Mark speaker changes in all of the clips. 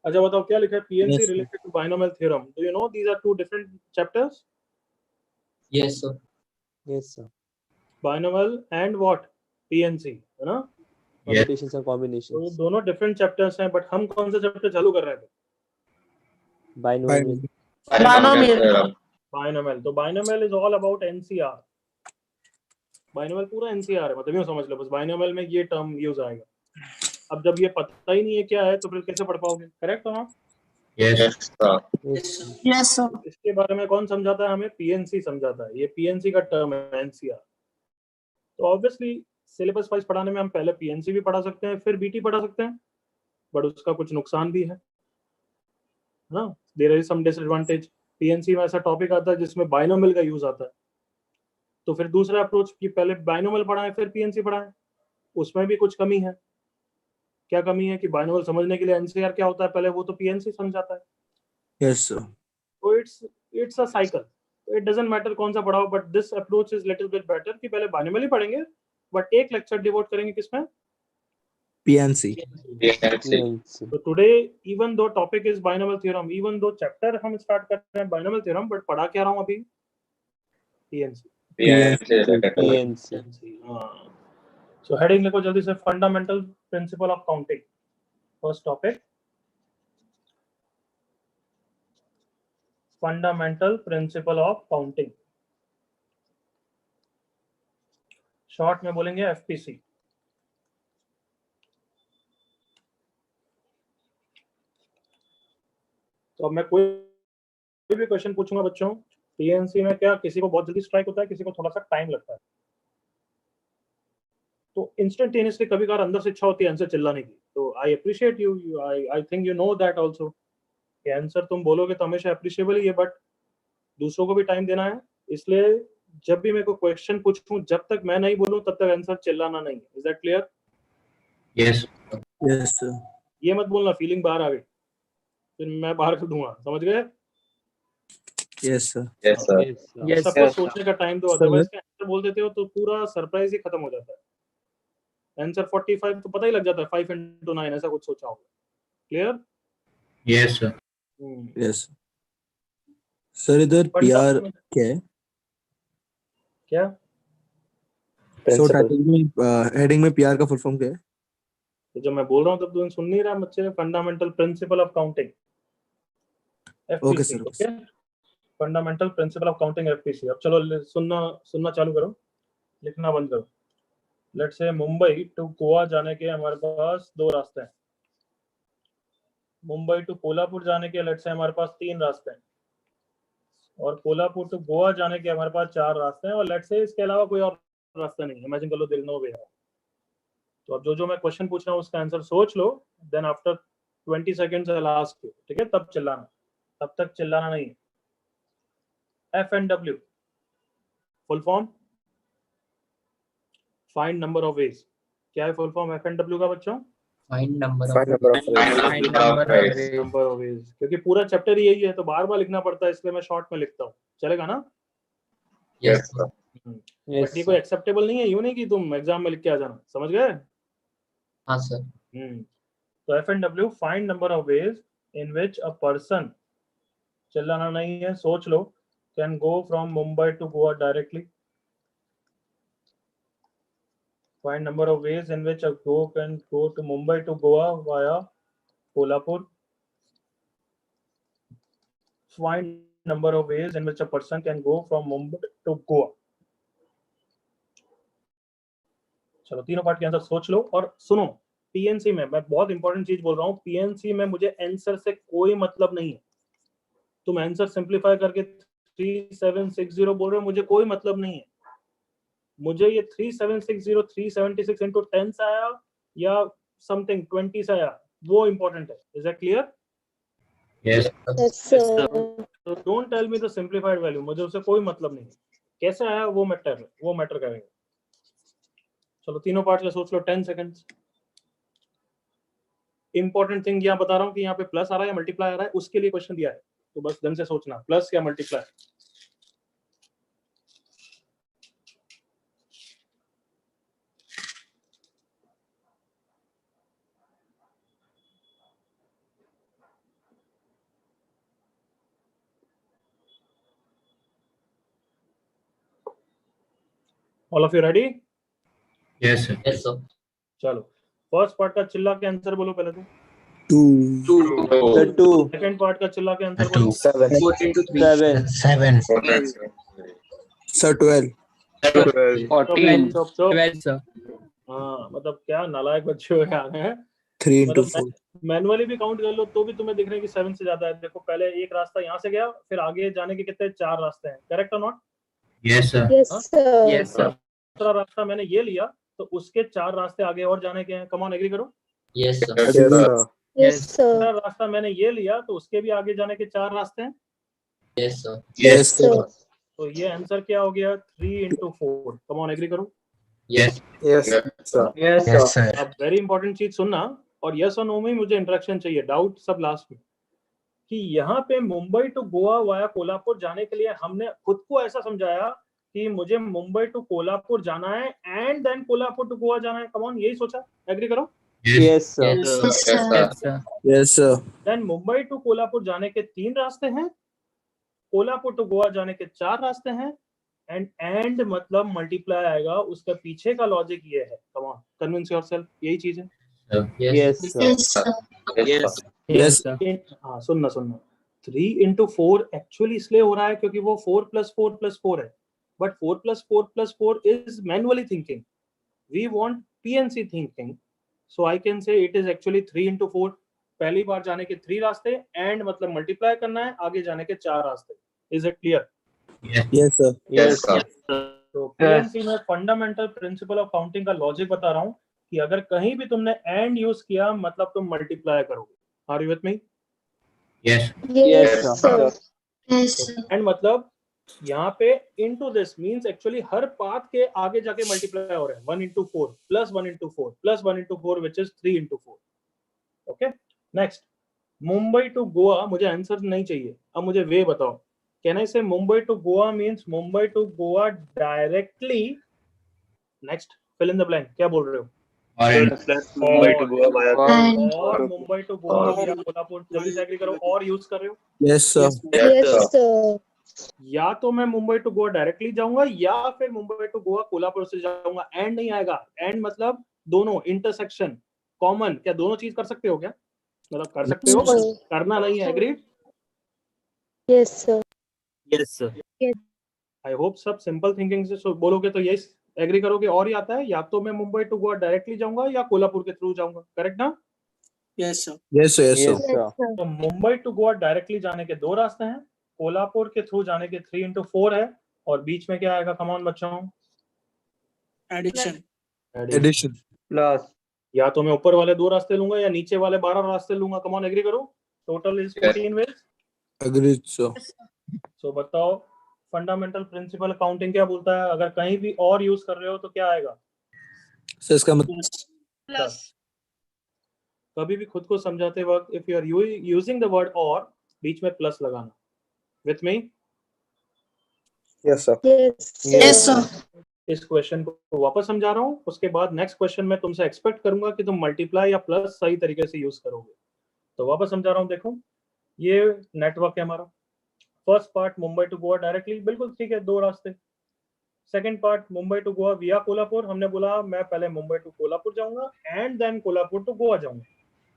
Speaker 1: अच्छा बताओ क्या लिखा है, PNC
Speaker 2: Yes, sir.
Speaker 1: related to binomial theorem. Do you know these are two different chapters?
Speaker 3: Yes, sir.
Speaker 2: Yes, sir.
Speaker 1: Binomial and what? PNC, है ना?
Speaker 2: Permutations and
Speaker 1: तो
Speaker 2: combinations.
Speaker 1: दोनों डिफरेंट चैप्टर्स हैं, बट हम कौन सा चैप्टर चालू कर रहे थे?
Speaker 2: Binomial.
Speaker 4: Binomial.
Speaker 1: बाइनोमियल. तो binomial is all about NCR. Binomial पूरा NCR है, मतलब यूं समझ लो बस बाइनोमियल में ये टर्म यूज आएगा. अब जब ये पता ही नहीं है क्या है तो फिर कैसे पढ़ पाओगे? करेक्ट हो ना?
Speaker 4: Yes, sir.
Speaker 2: Yes, sir.
Speaker 5: Yes, sir.
Speaker 1: इसके बारे में कौन समझाता है हमें? PNC समझाता है. ये PNC का टर्म है NCR. तो ऑब्वियसली सिलेबस वाइज पढ़ाने में हम पहले PNC भी पढ़ा सकते हैं, फिर BT पढ़ा सकते हैं, बट उसका कुछ नुकसान भी है ना. There is some disadvantage. PNC में ऐसा टॉपिक आता है जिसमें बाइनोमियल का यूज आता है, तो फिर दूसरा अप्रोच कि पहले बाइनोमियल पढ़ाएं फिर PNC पढ़ाएं, उसमें भी कुछ कमी है. क्या कमी है कि बाइनोमियल समझने के लिए NCR क्या होता है पहले वो तो PNC समझाता है.
Speaker 2: Yes, sir.
Speaker 1: तो it's a cycle. It doesn't matter कौन सा पढ़ाओ, but this approach is little bit better कि पहले बाइनोमियल ही पढ़ेंगे, बट एक लेक्चर डिवोट करेंगे किसमें?
Speaker 2: PNC.
Speaker 4: PNC.
Speaker 1: तो today even though topic is binomial theorem, even though chapter हम स्टार्ट कर रहे हैं बाइनोमियल थ्योरम, बट पढ़ा क्या रहा हूं अभी? PNC.
Speaker 4: PNC.
Speaker 1: हाँ. सो हेडिंग लिखो जल्दी से, fundamental principle of counting. First topic fundamental principle of counting. Short में बोलेंगे FPC. तो अब मैं कोई भी क्वेश्चन पूछूंगा बच्चों, PNC में क्या किसी को बहुत जल्दी स्ट्राइक होता है, किसी को थोड़ा सा टाइम लगता है. तो इंस्टेंटेनियसली कभी कभार अंदर से इच्छा होती है आंसर चिल्लाने की. तो I appreciate you, I think you know that also कि आंसर तुम बोलोगे तो हमेशा अप्रिशिएबल ही है, बट दूसरों को भी टाइम देना है. इसलिए जब भी मैं कोई क्वेश्चन पूछूं, जब तक मैं नहीं बोलूं तब तक आंसर चिल्लाना नहीं. Is that clear?
Speaker 4: Yes.
Speaker 2: Yes, sir.
Speaker 1: ये मत बोलना फीलिंग बाहर आ गई फिर मैं बाहर कर दूंगा. समझ गए?
Speaker 2: Yes, sir.
Speaker 4: Yes, sir.
Speaker 3: Yes,
Speaker 1: सबको
Speaker 3: sir.
Speaker 1: सोचने का टाइम दो,
Speaker 2: Sir.
Speaker 1: अदरवाइज आंसर बोल देते हो तो पूरा सरप्राइज ही खत्म हो जाता है. आंसर 45 तो पता ही लग जाता है, 5 into 9 ऐसा कुछ सोचा होगा. Clear?
Speaker 4: Yes, sir.
Speaker 2: Yes. Sir, इधर PR क्या है?
Speaker 1: क्या?
Speaker 2: So टाइटल में हेडिंग में PR का फुल फॉर्म क्या है?
Speaker 1: तो जब मैं बोल रहा हूँ तब तुम सुन नहीं रहा बच्चे. Fundamental principle of counting
Speaker 2: Okay,
Speaker 1: FPC.
Speaker 2: sir.
Speaker 1: Okay, fundamental principle of counting FPC. अब चलो सुनना चालू करो, लिखना बंद करो. Let's say Mumbai to Goa जाने के हमारे पास 2 रास्ते हैं. मुंबई टू कोल्हापुर जाने के लेट्स से हमारे पास 3 रास्ते हैं, और कोल्हापुर टू गोवा जाने के हमारे पास 4 रास्ते हैं, और लेट्स से इसके अलावा कोई और रास्ता नहीं. इमेजिन कर लो दिल नो वे है. तो अब जो मैं क्वेश्चन पूछ रहा हूँ उसका आंसर सोच लो, then after 20 seconds I will ask you. ठीक है? तब चिल्लाना, तब तक चिल्लाना नहीं है. FNW full form find number of veg. क्या है फुल फॉर्म FNW का बच्चों?
Speaker 3: Find number
Speaker 4: Find
Speaker 3: of
Speaker 4: number of ways.
Speaker 3: Find number of ways.
Speaker 1: Number of veg. क्योंकि पूरा चैप्टर यही है तो बार बार लिखना पड़ता है, इसलिए मैं शॉर्ट में लिखता हूँ. चलेगा ना?
Speaker 3: Yes,
Speaker 4: Yes, sir.
Speaker 2: Yes,
Speaker 1: but ये कोई एक्सेप्टेबल नहीं है. यूं नहीं कि तुम एग्जाम में लिख के आ जाना. समझ गए?
Speaker 3: हाँ sir.
Speaker 1: तो FNW find number of ways in which a person, चिल्लाना नहीं है, सोच लो, can go from Mumbai to Goa directly. Find number of ways in which a go can go to Mumbai to Goa via Kolhapur. Find number of ways in which a person can go from Mumbai to Goa. चलो तीनों part के answer सोच लो और सुनो. PNC में मैं बहुत important चीज बोल रहा हूँ. PNC में मुझे आंसर से कोई मतलब नहीं है. तुम आंसर सिंप्लीफाई करके 3760 बोल रहे हो, मुझे कोई मतलब नहीं है. मुझे ये 3760 376 into 10 से आया या समथिंग 20 से आया, वो इंपॉर्टेंट है. Is that clear?
Speaker 4: Yes.
Speaker 5: Yes, sir.
Speaker 1: तो don't tell me the simplified value, मुझे उससे कोई मतलब नहीं है. कैसे आया वो मैटर करेगा. चलो तीनों पार्ट का सोच लो. 10 सेकंड्स. इंपॉर्टेंट थिंग यहाँ बता रहा हूँ कि यहाँ पे प्लस आ रहा है या मल्टीप्लाई आ रहा है, उसके लिए क्वेश्चन दिया है. तो बस ढंग से सोचना, प्लस या multiply. All of you ready?
Speaker 4: Yes, sir.
Speaker 3: Yes, sir.
Speaker 1: चलो फर्स्ट पार्ट का चिल्ला के आंसर बोलो पहले तो।
Speaker 2: 2
Speaker 5: 2
Speaker 1: सेकंड पार्ट का चिल्ला के आंसर बोलो।
Speaker 5: 7
Speaker 4: 7.
Speaker 2: सर 12
Speaker 5: 14
Speaker 1: चुप चुप।
Speaker 3: 12, sir.
Speaker 1: हाँ मतलब क्या नालायक बच्चे हो यार हैं।
Speaker 2: 3 into
Speaker 1: मतलब
Speaker 2: 4
Speaker 1: मैनुअली भी काउंट कर लो तो भी तुम्हें दिख रहा है कि 7 से ज्यादा है। देखो पहले एक रास्ता यहाँ से गया, फिर आगे जाने के कितने 4 रास्ते हैं, करेक्ट और not?
Speaker 4: Yes, sir.
Speaker 6: Yes,
Speaker 1: Huh?
Speaker 6: sir.
Speaker 3: Yes, sir.
Speaker 1: दूसरा रास्ता मैंने ये लिया तो उसके 4 रास्ते आगे और जाने के हैं। कम ऑन एग्री करो।
Speaker 3: Yes, sir.
Speaker 6: Yes, sir.
Speaker 1: दूसरा रास्ता मैंने ये लिया तो उसके भी आगे जाने के 4 रास्ते हैं।
Speaker 3: Yes, sir.
Speaker 2: yes sir
Speaker 1: तो ये आंसर क्या हो गया? 3 into 4। कम ऑन एग्री करो।
Speaker 3: Yes.
Speaker 5: Yes sir.
Speaker 4: Yes, sir.
Speaker 1: अब वेरी इंपॉर्टेंट चीज सुनना, और यस और नो में मुझे इंटरेक्शन चाहिए, डाउट सब लास्ट में। कि यहाँ पे मुंबई टू गोवा वाया कोल्हापुर जाने के लिए हमने खुद को ऐसा समझाया कि मुझे मुंबई टू कोल्हापुर जाना है and then Kolhapur to Goa जाना है। कम ऑन, यही सोचा, एग्री करो।
Speaker 5: Yes sir.
Speaker 3: Yes, sir. Yes, sir.
Speaker 2: yes sir
Speaker 1: then Mumbai to Kolhapur जाने के 3 रास्ते हैं, कोल्हापुर टू गोवा जाने के 4 रास्ते हैं, एंड मतलब मल्टीप्लाई आएगा। उसका पीछे का लॉजिक ये है, कम ऑन कन्विंस योरसेल्फ, यही चीज है।
Speaker 3: Yes.
Speaker 5: Yes sir.
Speaker 2: yes sir
Speaker 1: हाँ सुनना 3 into 4 एक्चुअली इसलिए हो रहा है क्योंकि वो 4 + 4 + 4 है, but 4 + 4 + 4 is manually thinking, we want PNC thinking, so I can say it is actually 3 into 4। पहली बार जाने के 3 रास्ते, एंड मतलब मल्टीप्लाई करना है, आगे जाने के 4 रास्ते। Is it clear?
Speaker 2: yes sir
Speaker 5: Yes sir.
Speaker 1: तो पीएनसी में फंडामेंटल प्रिंसिपल ऑफ काउंटिंग का लॉजिक बता रहा हूँ कि अगर कहीं भी तुमने एंड यूज किया मतलब तुम मल्टीप्लाई करोगे। Are you with me?
Speaker 4: Yes.
Speaker 6: Yes,
Speaker 5: sir.
Speaker 6: sir.
Speaker 1: And मतलब यहाँ पे into this means एक्चुअली हर पाथ के आगे जाके मल्टीप्लाई हो रहा है। 1 into 4 plus 1 into 4 plus 1 into 4 which is 3 into 4। Okay next, Mumbai to Goa मुझे आंसर नहीं चाहिए, अब मुझे वे बताओ। Can I say Mumbai to Goa means Mumbai to Goa directly? Next, fill in the blank, क्या बोल रहे हो?
Speaker 4: Or in
Speaker 5: Mumbai to Goa via
Speaker 6: And
Speaker 1: और मुंबई टू गोवा या कोल्हापुर, जल्दी से एग्री करो। और यूज कर रहे हो?
Speaker 2: yes sir
Speaker 6: yes, sir.
Speaker 1: या तो मैं मुंबई टू गोवा डायरेक्टली जाऊंगा या फिर मुंबई टू गोवा कोल्हापुर से जाऊंगा। एंड नहीं आएगा। एंड मतलब दोनों, इंटरसेक्शन, कॉमन। क्या दोनों चीज कर सकते हो क्या? मतलब कर सकते हो,
Speaker 6: No.
Speaker 1: करना नहीं है। Agree?
Speaker 6: Yes, sir.
Speaker 5: Yes sir.
Speaker 1: I hope सब सिंपल थिंकिंग से बोलोगे तो यस एग्री करोगे। और ही आता है, या तो मैं मुंबई टू गोवा डायरेक्टली जाऊंगा या कोल्हापुर के थ्रू जाऊंगा, करेक्ट ना?
Speaker 2: yes sir yes sir
Speaker 5: Yes
Speaker 6: Yes,
Speaker 5: sir.
Speaker 6: sir.
Speaker 1: तो मुंबई टू गोवा डायरेक्टली जाने के 2 रास्ते हैं, कोल्हापुर के थ्रू जाने के 3 into 4 है, और बीच में क्या आएगा? कम ऑन बच्चों,
Speaker 2: addition
Speaker 5: Plus.
Speaker 1: या तो मैं ऊपर वाले 2 रास्ते लूंगा या नीचे वाले 12 रास्ते लूंगा। कम ऑन एग्री करो। Total is 14 ways.
Speaker 2: agreed sir
Speaker 1: so बताओ फंडामेंटल प्रिंसिपल काउंटिंग क्या बोलता है? अगर कहीं भी और यूज कर रहे हो तो क्या आएगा?
Speaker 2: सर इसका मतलब
Speaker 1: प्लस। कभी भी खुद को समझाते वक्त if you are using the word और, बीच में प्लस लगाना। With me?
Speaker 5: Yes sir.
Speaker 6: Yes, sir.
Speaker 1: इस क्वेश्चन को वापस समझा रहा हूँ, उसके बाद नेक्स्ट क्वेश्चन में तुमसे एक्सपेक्ट करूंगा कि तुम मल्टीप्लाई या प्लस सही तरीके से यूज करोगे। तो वापस समझा रहा हूँ, देखो ये नेटवर्क है हमारा। First part Mumbai to Goa directly, बिल्कुल ठीक है, 2 रास्ते। Second part Mumbai to Goa via Kolhapur, हमने बोला मैं पहले मुंबई टू कोल्हापुर जाऊंगा and then Kolhapur to Goa जाऊंगा।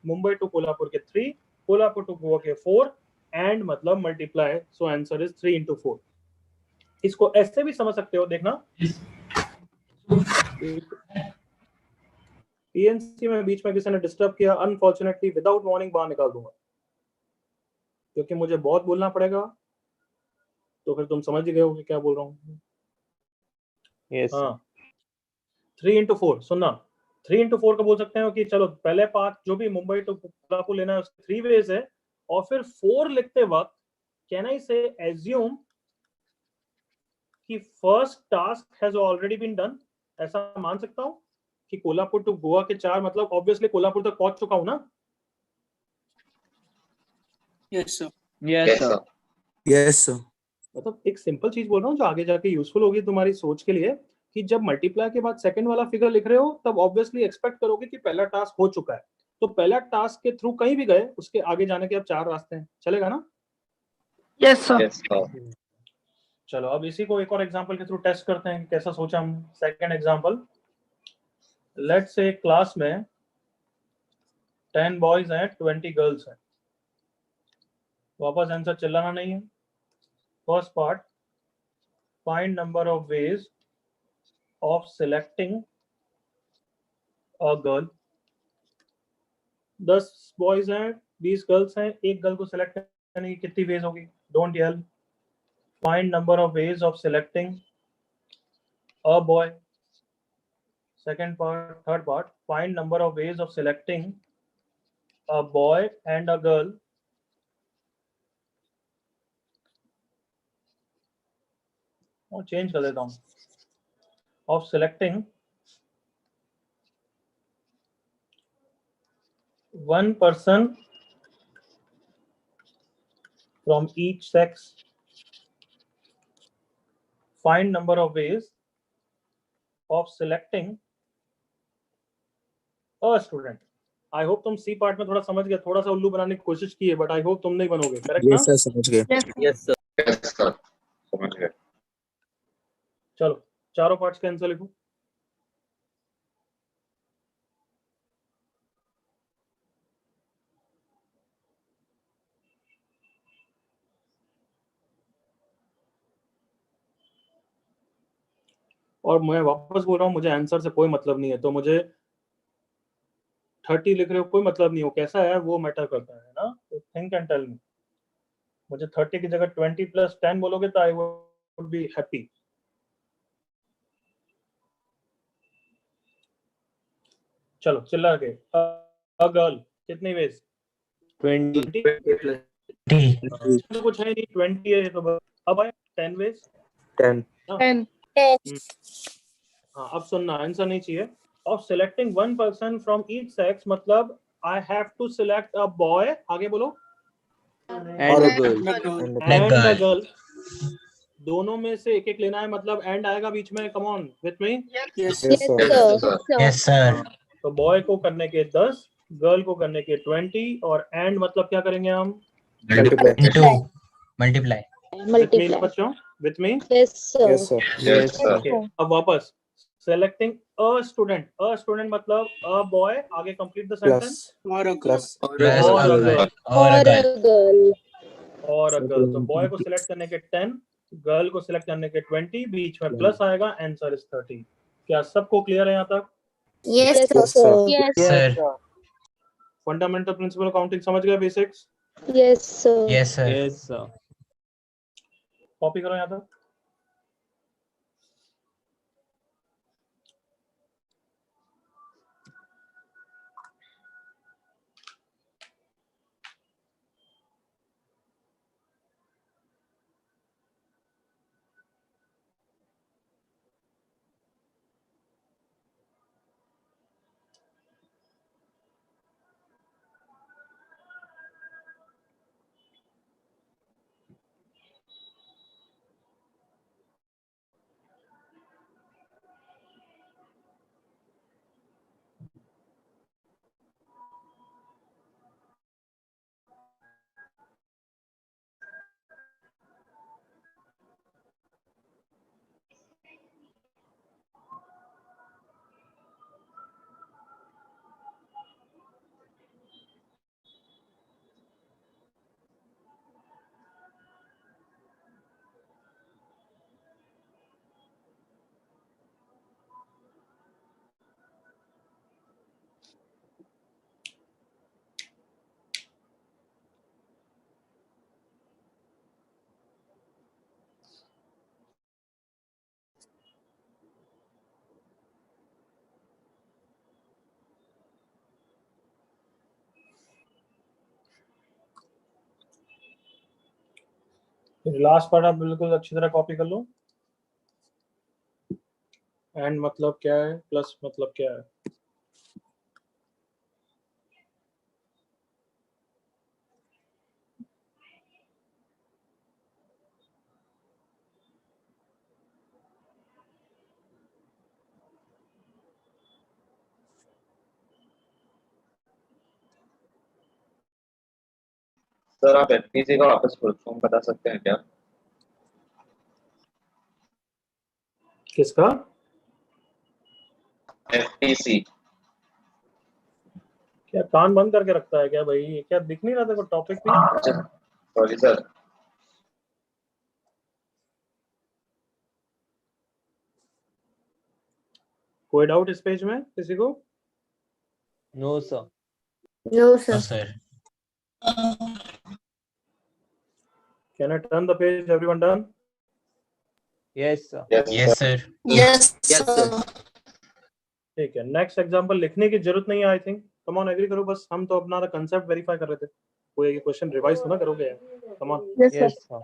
Speaker 1: मुंबई टू कोल्हापुर के 3, कोल्हापुर टू गोवा के 4, एंड मतलब multiply, so answer is 3 into 4। इसको ऐसे भी समझ सकते हो, देखना। पीएनसी में बीच में किसी ने डिस्टर्ब किया, अनफॉर्चुनेटली विदाउट वार्निंग बाहर निकाल दूंगा, क्योंकि मुझे बहुत बोलना पड़ेगा, तो फिर तुम समझ ही गए हो कि क्या बोल रहा हूँ।
Speaker 5: Yes.
Speaker 1: हाँ, 3 into 4 सुनना। 3 into 4 का बोल सकते हो कि चलो पहले पार्ट जो भी मुंबई टू कोल्हापुर लेना है उसके 3 वेज है, और फिर 4 लिखते वक्त कैन आई से एज्यूम कि first task has already been done? ऐसा मान सकता हूँ कि कोल्हापुर टू गोवा के 4 मतलब ऑब्वियसली कोल्हापुर तक पहुंच चुका हूं ना?
Speaker 5: Yes sir. Yes sir.
Speaker 2: yes sir
Speaker 1: मतलब एक सिंपल चीज बोल रहा हूँ जो आगे जाके यूजफुल होगी तुम्हारी सोच के लिए, कि जब मल्टीप्लाई के बाद सेकंड वाला फिगर लिख रहे हो तब ऑब्वियसली एक्सपेक्ट करोगे कि पहला टास्क हो चुका है, तो पहला टास्क के थ्रू कहीं भी गए उसके आगे जाने के अब 4 रास्ते हैं, चलेगा ना?
Speaker 6: Yes, sir.
Speaker 5: Yes sir.
Speaker 1: चलो अब इसी को एक और एग्जांपल के थ्रू टेस्ट करते हैं कि कैसा सोचा हम। Second example, let's say class में 10 बॉयज हैं, 20 गर्ल्स हैं। वापस आंसर चिल्लाना नहीं है। First part, find number of ways of selecting a girl. 10 boys हैं, 20 गर्ल्स हैं, एक गर्ल को सिलेक्ट करने की कितनी वेज होगी? Don't yell. Find number of ways of selecting a boy. Second part, third part, find number of ways of selecting a boy and a girl. और change कर देता हूँ। Of selecting one person from each sex. Find number of ways of selecting a student. I hope तुम C part में थोड़ा समझ गए, थोड़ा सा उल्लू बनाने की कोशिश की है, बट आई होप तुम नहीं बनोगे। करेक्ट ना?
Speaker 2: यस सर, समझ गए।
Speaker 5: Yes, sir.
Speaker 7: Yes, sir. समझ गए।
Speaker 1: चलो चारों पार्ट्स का आंसर लिखो। और मैं वापस बोल रहा हूँ, मुझे आंसर से कोई मतलब नहीं है। तो मुझे 30 लिख रहे हो, कोई मतलब नहीं हो, कैसा है वो मैटर करता है ना। तो थिंक एंड टेल मी। मुझे 30 की जगह 20 + 10 बोलोगे तो आई वुड बी हैप्पी। चलो चिल्ला के, अ गर्ल कितनी वेज?
Speaker 5: 20.
Speaker 4: 20
Speaker 1: तो कुछ है नहीं, 20 है तो अब आए 10 वेज।
Speaker 5: 10.
Speaker 6: 10.
Speaker 1: हाँ अब सुनना, आंसर नहीं चाहिए। Of selecting one person from each sex, मतलब I have to select a boy, आगे बोलो,
Speaker 5: And a girl.
Speaker 1: And a girl. दोनों में से एक एक लेना है, मतलब एंड आएगा बीच में। Come on with me.
Speaker 5: Yes,
Speaker 6: Yes,
Speaker 5: sir.
Speaker 6: sir.
Speaker 4: yes sir
Speaker 1: तो बॉय को करने के 10, गर्ल को करने के 20, और एंड मतलब क्या करेंगे हम?
Speaker 5: Multiply.
Speaker 4: into multiply
Speaker 1: with me
Speaker 6: Multiply.
Speaker 1: बच्चों, with me.
Speaker 6: Yes, sir.
Speaker 5: Yes, sir.
Speaker 7: Yes, sir.
Speaker 1: Okay, अब वापस selecting a student. A student मतलब अ बॉय, आगे complete the sentence.
Speaker 5: Plus.
Speaker 6: Or a
Speaker 5: Plus.
Speaker 4: plus
Speaker 1: और
Speaker 4: a
Speaker 1: a
Speaker 4: girl
Speaker 1: girl।
Speaker 4: or a
Speaker 6: Or
Speaker 4: girl
Speaker 6: a girl.
Speaker 1: और a girl. तो boy को select करने के 10, गर्ल को सिलेक्ट करने के 20, बीच में प्लस आएगा, आंसर इज 30। क्या सबको क्लियर है यहाँ तक?
Speaker 6: Yes,
Speaker 5: Yes,
Speaker 6: sir.
Speaker 5: sir.
Speaker 6: Yes,
Speaker 4: sir
Speaker 1: fundamental principle counting समझ गए, basics?
Speaker 6: yes, sir.
Speaker 4: yes sir
Speaker 5: Yes, sir.
Speaker 1: Copy करो यहाँ तक। लास्ट पार्ट आप बिल्कुल अच्छी तरह कॉपी कर लो। एंड मतलब क्या है, प्लस मतलब क्या है?
Speaker 7: सर आप एफपीसी का वापस फुल फॉर्म बता सकते हैं क्या?
Speaker 1: किसका?
Speaker 7: FPC.
Speaker 1: क्या कान बंद करके रखता है क्या भाई? क्या दिख नहीं रहा था टॉपिक भी?
Speaker 7: Sorry sir.
Speaker 1: कोई डाउट इस पेज में किसी को?
Speaker 5: No, sir.
Speaker 6: No,
Speaker 4: No,
Speaker 6: sir.
Speaker 4: sir.
Speaker 1: Can I turn the page? Everyone done?
Speaker 5: Yes, sir.
Speaker 4: Yes, sir.
Speaker 6: Yes,
Speaker 5: Yes, sir.
Speaker 1: ठीक है, नेक्स्ट एग्जांपल लिखने की जरूरत नहीं है I think. Come on agree करो, बस हम तो अपना कंसेप्ट वेरीफाई कर रहे थे. कोई क्वेश्चन रिवाइज तो ना करोगे यार? Come on.
Speaker 6: Yes, sir.
Speaker 5: Yes, sir.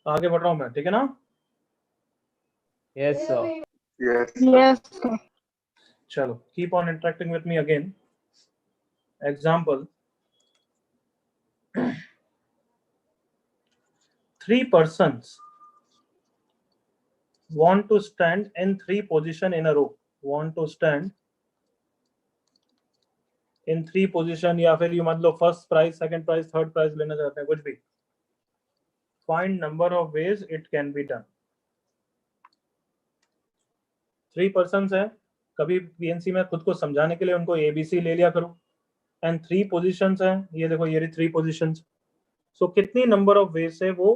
Speaker 1: आगे बढ़ रहा हूं मैं, ठीक है ना?
Speaker 5: Yes, sir.
Speaker 7: Yes.
Speaker 6: Yes, sir.
Speaker 1: चलो, keep on interacting with me again. Example, 3 persons want to stand in 3 position in a row. Want to stand in 3 position, या फिर ये मान लो first prize, second prize, third prize लेना चाहते हैं, कुछ भी. Find number of ways it can be done. 3 persons है. कभी पीएनसी में खुद को समझाने के लिए उनको एबीसी ले लिया करो. एंड 3 पोजीशंस हैं, ये देखो ये 3 पोजीशंस. सो कितनी नंबर ऑफ वेज से वो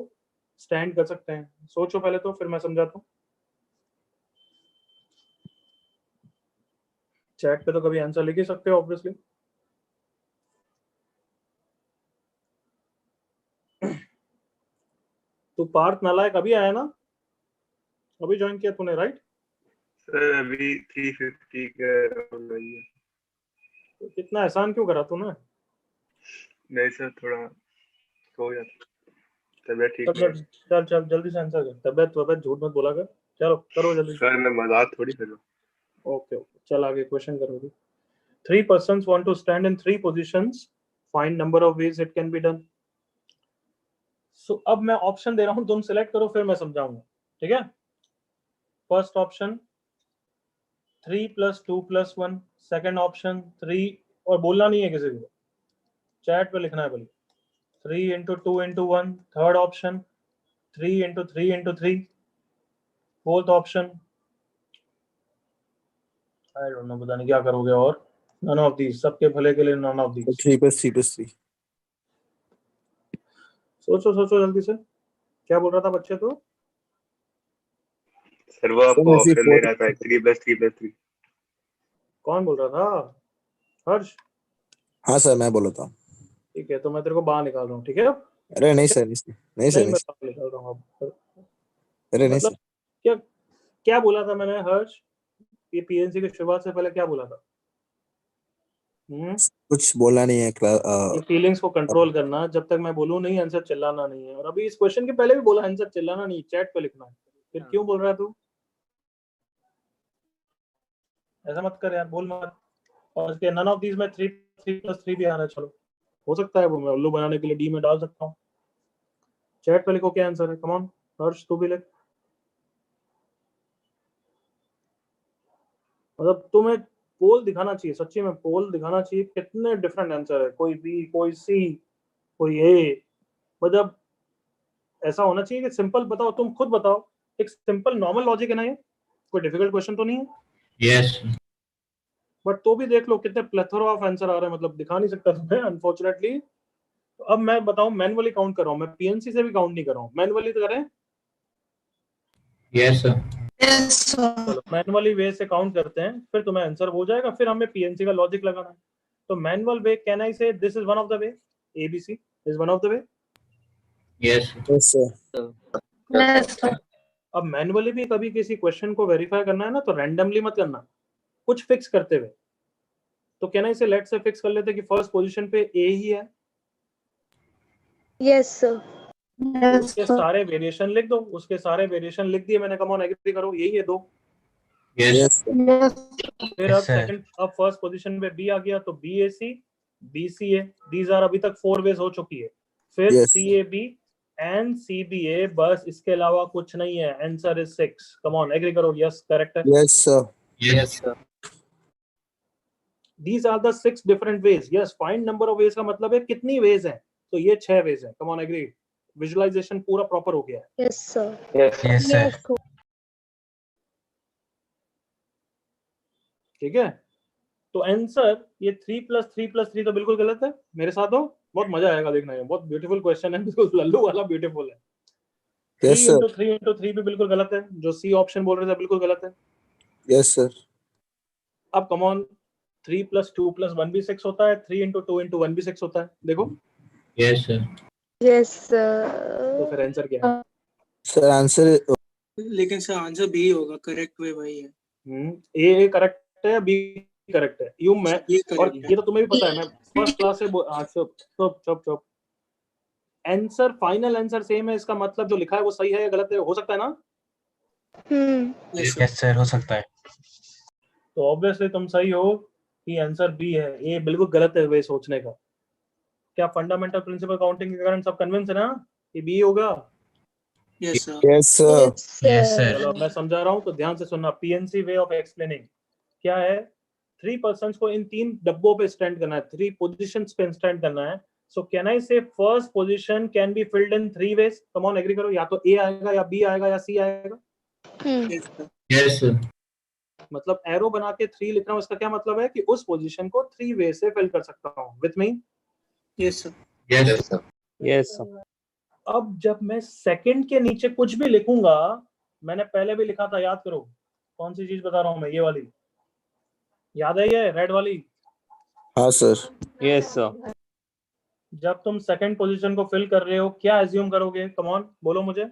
Speaker 1: स्टैंड कर सकते हैं? सोचो पहले तो, फिर मैं समझाता हूँ. चैट पे तो कभी आंसर लिख ही सकते हो ऑब्वियसली. तू पार्थ नालायक अभी आया ना? अभी ज्वाइन किया तूने, राइट?
Speaker 8: सर अभी 350 का हो गई है.
Speaker 1: तो कितना एहसान क्यों करा तूने?
Speaker 8: नहीं सर, थोड़ा हो जाता, तबीयत ठीक
Speaker 1: चल
Speaker 8: नहीं.
Speaker 1: चल चल जल्दी से आंसर कर. तबियत झूठ मत बोला कर. चलो करो जल्दी.
Speaker 8: सर मैं मजाक थोड़ी कर रहा हूँ.
Speaker 1: ओके ओके, चल आगे क्वेश्चन करो. 3 persons want to stand in 3 positions. Find number of ways it can be done. So अब मैं ऑप्शन दे रहा हूं, तुम सिलेक्ट करो, फिर मैं समझाऊंगा. ठीक है? First option 3 + 2 + 1. सेकंड ऑप्शन 3, और बोलना नहीं है किसी को, चैट पे लिखना है बोलिए. 3 × 2 × 1. Third option 3 × 3 × 3. Fourth option I don't know, पता नहीं क्या करोगे. और नन ऑफ दीज, सबके भले के लिए नन ऑफ दीज.
Speaker 2: 3 + 3 + 3.
Speaker 1: सोचो सोचो जल्दी से. क्या बोल रहा था बच्चे? तो
Speaker 8: सर वो आपको ऑप्शन दे रहा था 3 + 3 + 3.
Speaker 1: कौन बोल रहा था? हर्ष?
Speaker 2: हाँ सर, मैं बोला था.
Speaker 1: ठीक है, तो मैं तेरे को बाहर निकाल रहा हूँ. ठीक है?
Speaker 2: अरे नहीं सर, नहीं सर, नहीं सर,
Speaker 1: नहीं,
Speaker 2: नहीं
Speaker 1: मैं
Speaker 2: सर.
Speaker 1: बाहर निकाल रहा हूँ अब.
Speaker 2: अरे नहीं
Speaker 1: मतलब
Speaker 2: सर.
Speaker 1: क्या क्या बोला था मैंने हर्ष? ये पीएनसी की शुरुआत से पहले क्या बोला था?
Speaker 2: कुछ बोलना नहीं है.
Speaker 1: ये फीलिंग्स को कंट्रोल करना. जब तक मैं बोलूं नहीं, आंसर चिल्लाना नहीं है. और अभी इस क्वेश्चन के पहले भी बोला, आंसर चिल्लाना नहीं, चैट पे लिखना है. फिर क्यों बोल रहा है तू? ऐसा मत कर यार, बोल मत. और इसके नन ऑफ दीज में 3 + 3 भी आ रहा है. चलो, हो सकता है वो मैं उल्लू बनाने के लिए डी में डाल सकता हूँ. चैट पे लिखो क्या आंसर है. कम ऑन हर्ष, तू भी लिख. मतलब तुम्हें पोल दिखाना चाहिए, सच्ची में पोल दिखाना चाहिए. कितने डिफरेंट आंसर है, कोई बी, कोई सी, कोई ए. मतलब ऐसा होना चाहिए कि सिंपल बताओ. तुम खुद बताओ, एक सिंपल नॉर्मल लॉजिक है ना ये? कोई डिफिकल्ट क्वेश्चन तो नहीं है?
Speaker 3: Yes.
Speaker 1: बट तो भी देख लो कितने प्लेथोरा ऑफ आंसर आ रहे हैं. मतलब दिखा नहीं सकता तुम्हें अनफॉर्चुनेटली. तो अब मैं बताऊं, मैनुअली काउंट कर रहा हूं मैं. पीएनसी से भी काउंट नहीं कर रहा हूं. मैनुअली तो करें.
Speaker 3: Yes, sir.
Speaker 1: चलो मैनुअली वे से काउंट करते हैं, फिर तुम्हें आंसर हो जाएगा. फिर हमें पीएनसी का लॉजिक लगाना है. तो मैनुअल वे, कैन आई से this is one of the way? ABC is one of the way.
Speaker 3: Yes.
Speaker 2: Yes sir.
Speaker 6: Yes, sir.
Speaker 1: अब मैनुअली भी कभी किसी क्वेश्चन को वेरीफाई करना है ना, तो रैंडमली मत करना, कुछ फिक्स करते हुए. तो कैन आई से लेट से फिक्स कर लेते हैं कि फर्स्ट पोजीशन पे ए ही है.
Speaker 6: Yes, sir. Yes,
Speaker 1: उसके
Speaker 6: sir.
Speaker 1: सारे वेरिएशन लिख दो. उसके सारे वेरिएशन लिख दिए मैंने. कम ऑन एग्री करो, यही है 2.
Speaker 3: Yes.
Speaker 2: Yes sir.
Speaker 6: Yes.
Speaker 1: फिर
Speaker 4: Yes,
Speaker 1: अब
Speaker 4: sir.
Speaker 1: सेकंड, अब फर्स्ट पोजीशन पे बी आ गया, तो बीएसी, बीसीए, दीज आर अभी तक 4 वेज हो चुकी है. फिर
Speaker 2: Yes.
Speaker 1: सीएबी एंड सीबीए, बस इसके अलावा कुछ नहीं है. Answer is 6. Come on agree करो. यस, करेक्ट है.
Speaker 2: Yes sir.
Speaker 3: Yes.
Speaker 1: These are the 6 different ways. Yes, find number of ways का मतलब है कितनी वेज है. तो ये 6 वेज है. Come on agree. विजुअलाइजेशन पूरा प्रॉपर हो गया है?
Speaker 6: Yes, sir.
Speaker 7: Yes.
Speaker 4: Yes, sir.
Speaker 1: ठीक है, तो आंसर ये 3+3+3 तो बिल्कुल गलत है। मेरे साथ हो, बहुत मजा आएगा देखने में। बहुत ब्यूटीफुल क्वेश्चन है, बिल्कुल लल्लू वाला ब्यूटीफुल है। 3
Speaker 2: Yes, sir.
Speaker 1: into 3 into 3 भी बिल्कुल गलत है, जो सी ऑप्शन बोल रहे थे बिल्कुल गलत है।
Speaker 2: Yes, sir.
Speaker 1: अब कम ऑन, 3 + 2 + 1 भी 6 होता है, 3 into 2 into 1 भी 6 होता है। देखो
Speaker 3: Yes, sir.
Speaker 6: Yes,
Speaker 1: तो
Speaker 6: sir.
Speaker 1: फिर आंसर क्या है?
Speaker 2: Sir, answer
Speaker 9: लेकिन सर आंसर बी होगा, करेक्ट वे वही है।
Speaker 1: ए करेक्ट है, बी करेक्ट है। यू मैं
Speaker 9: ये
Speaker 1: और
Speaker 9: correct
Speaker 1: ये तो तुम्हें भी पता है, मैं फर्स्ट क्लास से चुप। आंसर, फाइनल आंसर सेम है, इसका मतलब जो लिखा है वो सही है या गलत है, हो सकता है ना?
Speaker 9: Yes, sir.
Speaker 4: Yes, sir. हो सकता है।
Speaker 1: तो ऑब्वियसली तुम सही हो कि आंसर बी है। ए बिल्कुल गलत है वे सोचने का। क्या फंडामेंटल प्रिंसिपल काउंटिंग के कारण सब कन्विंस है ना कि बी होगा?
Speaker 9: Yes, sir.
Speaker 2: yes, sir.
Speaker 4: Yes, sir.
Speaker 1: चलो अब मैं समझा रहा हूँ तो ध्यान से सुनना। पीएनसी वे ऑफ एक्सप्लेनिंग क्या है? 3 पर्सन्स को इन 3 डब्बों पे स्टैंड करना है, 3 पोजीशंस पे स्टैंड करना है। सो can I say first position can be filled in 3 ways? Come on, agree करो। या तो ए आएगा, या बी आएगा, या सी आएगा।
Speaker 9: Yes, sir.
Speaker 3: Yes, sir.
Speaker 1: मतलब एरो बना के 3 लिख रहा हूँ, इसका क्या मतलब है कि उस पोजीशन को 3 वे से फिल कर सकता हूँ। With me?
Speaker 9: Yes, sir.
Speaker 3: Yes,
Speaker 7: Yes, sir.
Speaker 5: Yes.
Speaker 1: अब जब मैं सेकंड के नीचे कुछ भी लिखूंगा, मैंने पहले भी लिखा था, याद करो। कौन सी चीज बता रहा हूं मैं? ये वाली याद है, ये रेड वाली।
Speaker 2: हाँ sir.
Speaker 5: Yes, sir.
Speaker 1: जब तुम सेकंड पोजीशन को फिल कर रहे हो, क्या एज्यूम करोगे? कम ऑन, बोलो मुझे।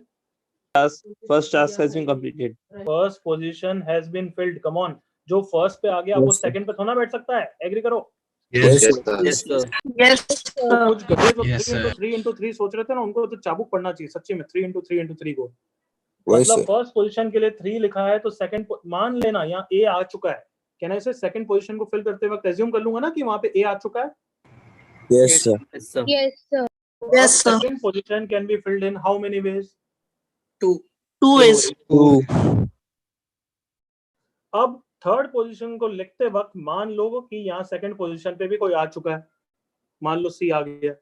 Speaker 5: First task has been completed.
Speaker 1: First position has been filled. Come on, जो फर्स्ट पे आ गया वो
Speaker 2: Yes, sir.
Speaker 1: सेकंड पे थोड़ा बैठ सकता है। एग्री करो।
Speaker 3: yes,
Speaker 7: Yes, sir.
Speaker 9: Yes, sir.
Speaker 6: Yes,
Speaker 1: तो
Speaker 6: sir.
Speaker 1: कुछ गधे जो
Speaker 4: Yes,
Speaker 1: 3 into 3 सोच रहे थे ना, उनको तो चाबुक पड़ना चाहिए सच्ची में। 3 into 3 into 3 को
Speaker 2: वही
Speaker 1: मतलब
Speaker 2: sir.
Speaker 1: फर्स्ट पोजीशन के लिए 3 लिखा है, तो सेकंड मान लेना यहाँ ए आ चुका है। कहना इसे सेकंड पोजीशन को फिल करते वक्त एज्यूम कर लूंगा ना कि वहां पे ए आ चुका है।
Speaker 2: Yes, sir.
Speaker 5: Yes, sir.
Speaker 6: Yes, sir. Yes, sir.
Speaker 1: Second position can be filled in how many veg?
Speaker 9: 2.
Speaker 6: 2 is.
Speaker 2: 2.
Speaker 1: अब थर्ड पोजीशन को लिखते वक्त मान लो कि यहाँ सेकंड पोजीशन पे भी कोई आ चुका है। मान लो सी आ गया।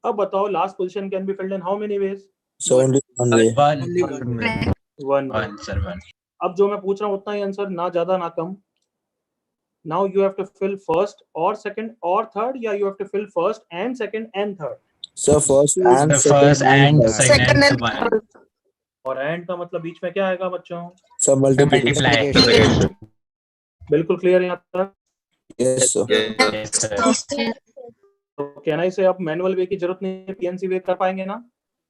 Speaker 1: अब बताओ last position can be filled in how many veg?
Speaker 2: 71 way.
Speaker 4: One.
Speaker 9: Only one.
Speaker 1: One.
Speaker 4: One, sir. One.
Speaker 1: अब जो मैं पूछ रहा हूँ उतना ही आंसर, ना ज्यादा ना कम। Now you have to fill first और सेकंड और थर्ड, या you have to fill first and second and third?
Speaker 2: Sir, first and
Speaker 4: The
Speaker 2: second
Speaker 4: first and
Speaker 2: third.
Speaker 4: second
Speaker 6: Second
Speaker 4: and
Speaker 6: and
Speaker 4: one.
Speaker 6: third.
Speaker 1: और and का मतलब बीच में क्या आएगा बच्चों?
Speaker 2: Sir, multiplication.
Speaker 4: Multiply.
Speaker 1: बिल्कुल क्लियर यहाँ तक?
Speaker 2: Yes, sir.
Speaker 3: yes,
Speaker 4: Yes, sir.
Speaker 6: Yes,
Speaker 1: तो कहना इसे अब मैनुअल वे की जरूरत नहीं है, पीएनसी वे कर पाएंगे ना?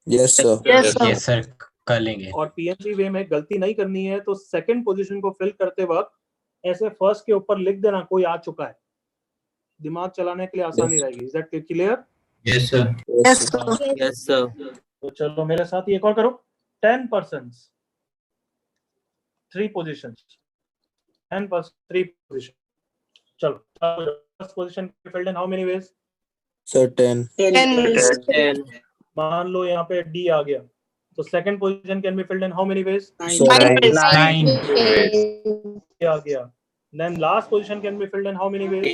Speaker 2: Yes, sir.
Speaker 6: yes, sir.
Speaker 4: Yes, sir. कर लेंगे।
Speaker 1: और पीएनसी वे में गलती नहीं करनी है, तो सेकंड पोजीशन को फिल करते वक्त ऐसे फर्स्ट के ऊपर लिख देना कोई आ चुका है। दिमाग चलाने के लिए आसानी
Speaker 2: Yes.
Speaker 1: रहेगी। Is that clear?
Speaker 3: yes, sir.
Speaker 6: Yes, sir.
Speaker 5: Yes, sir.
Speaker 1: तो चलो मेरे साथ ये कॉल करो। 10 persons 3 positions, 10 persons 3 position। चलो first position field in how many veg?
Speaker 2: Sir, 10.
Speaker 6: 10 is.
Speaker 5: 10.
Speaker 1: मान लो यहाँ पे डी आ गया, तो second position can be filled in how many ways?
Speaker 9: 9.
Speaker 2: Sir,
Speaker 6: 9 is.
Speaker 4: 9.
Speaker 1: A आ गया। Then last position can be filled in how many ways?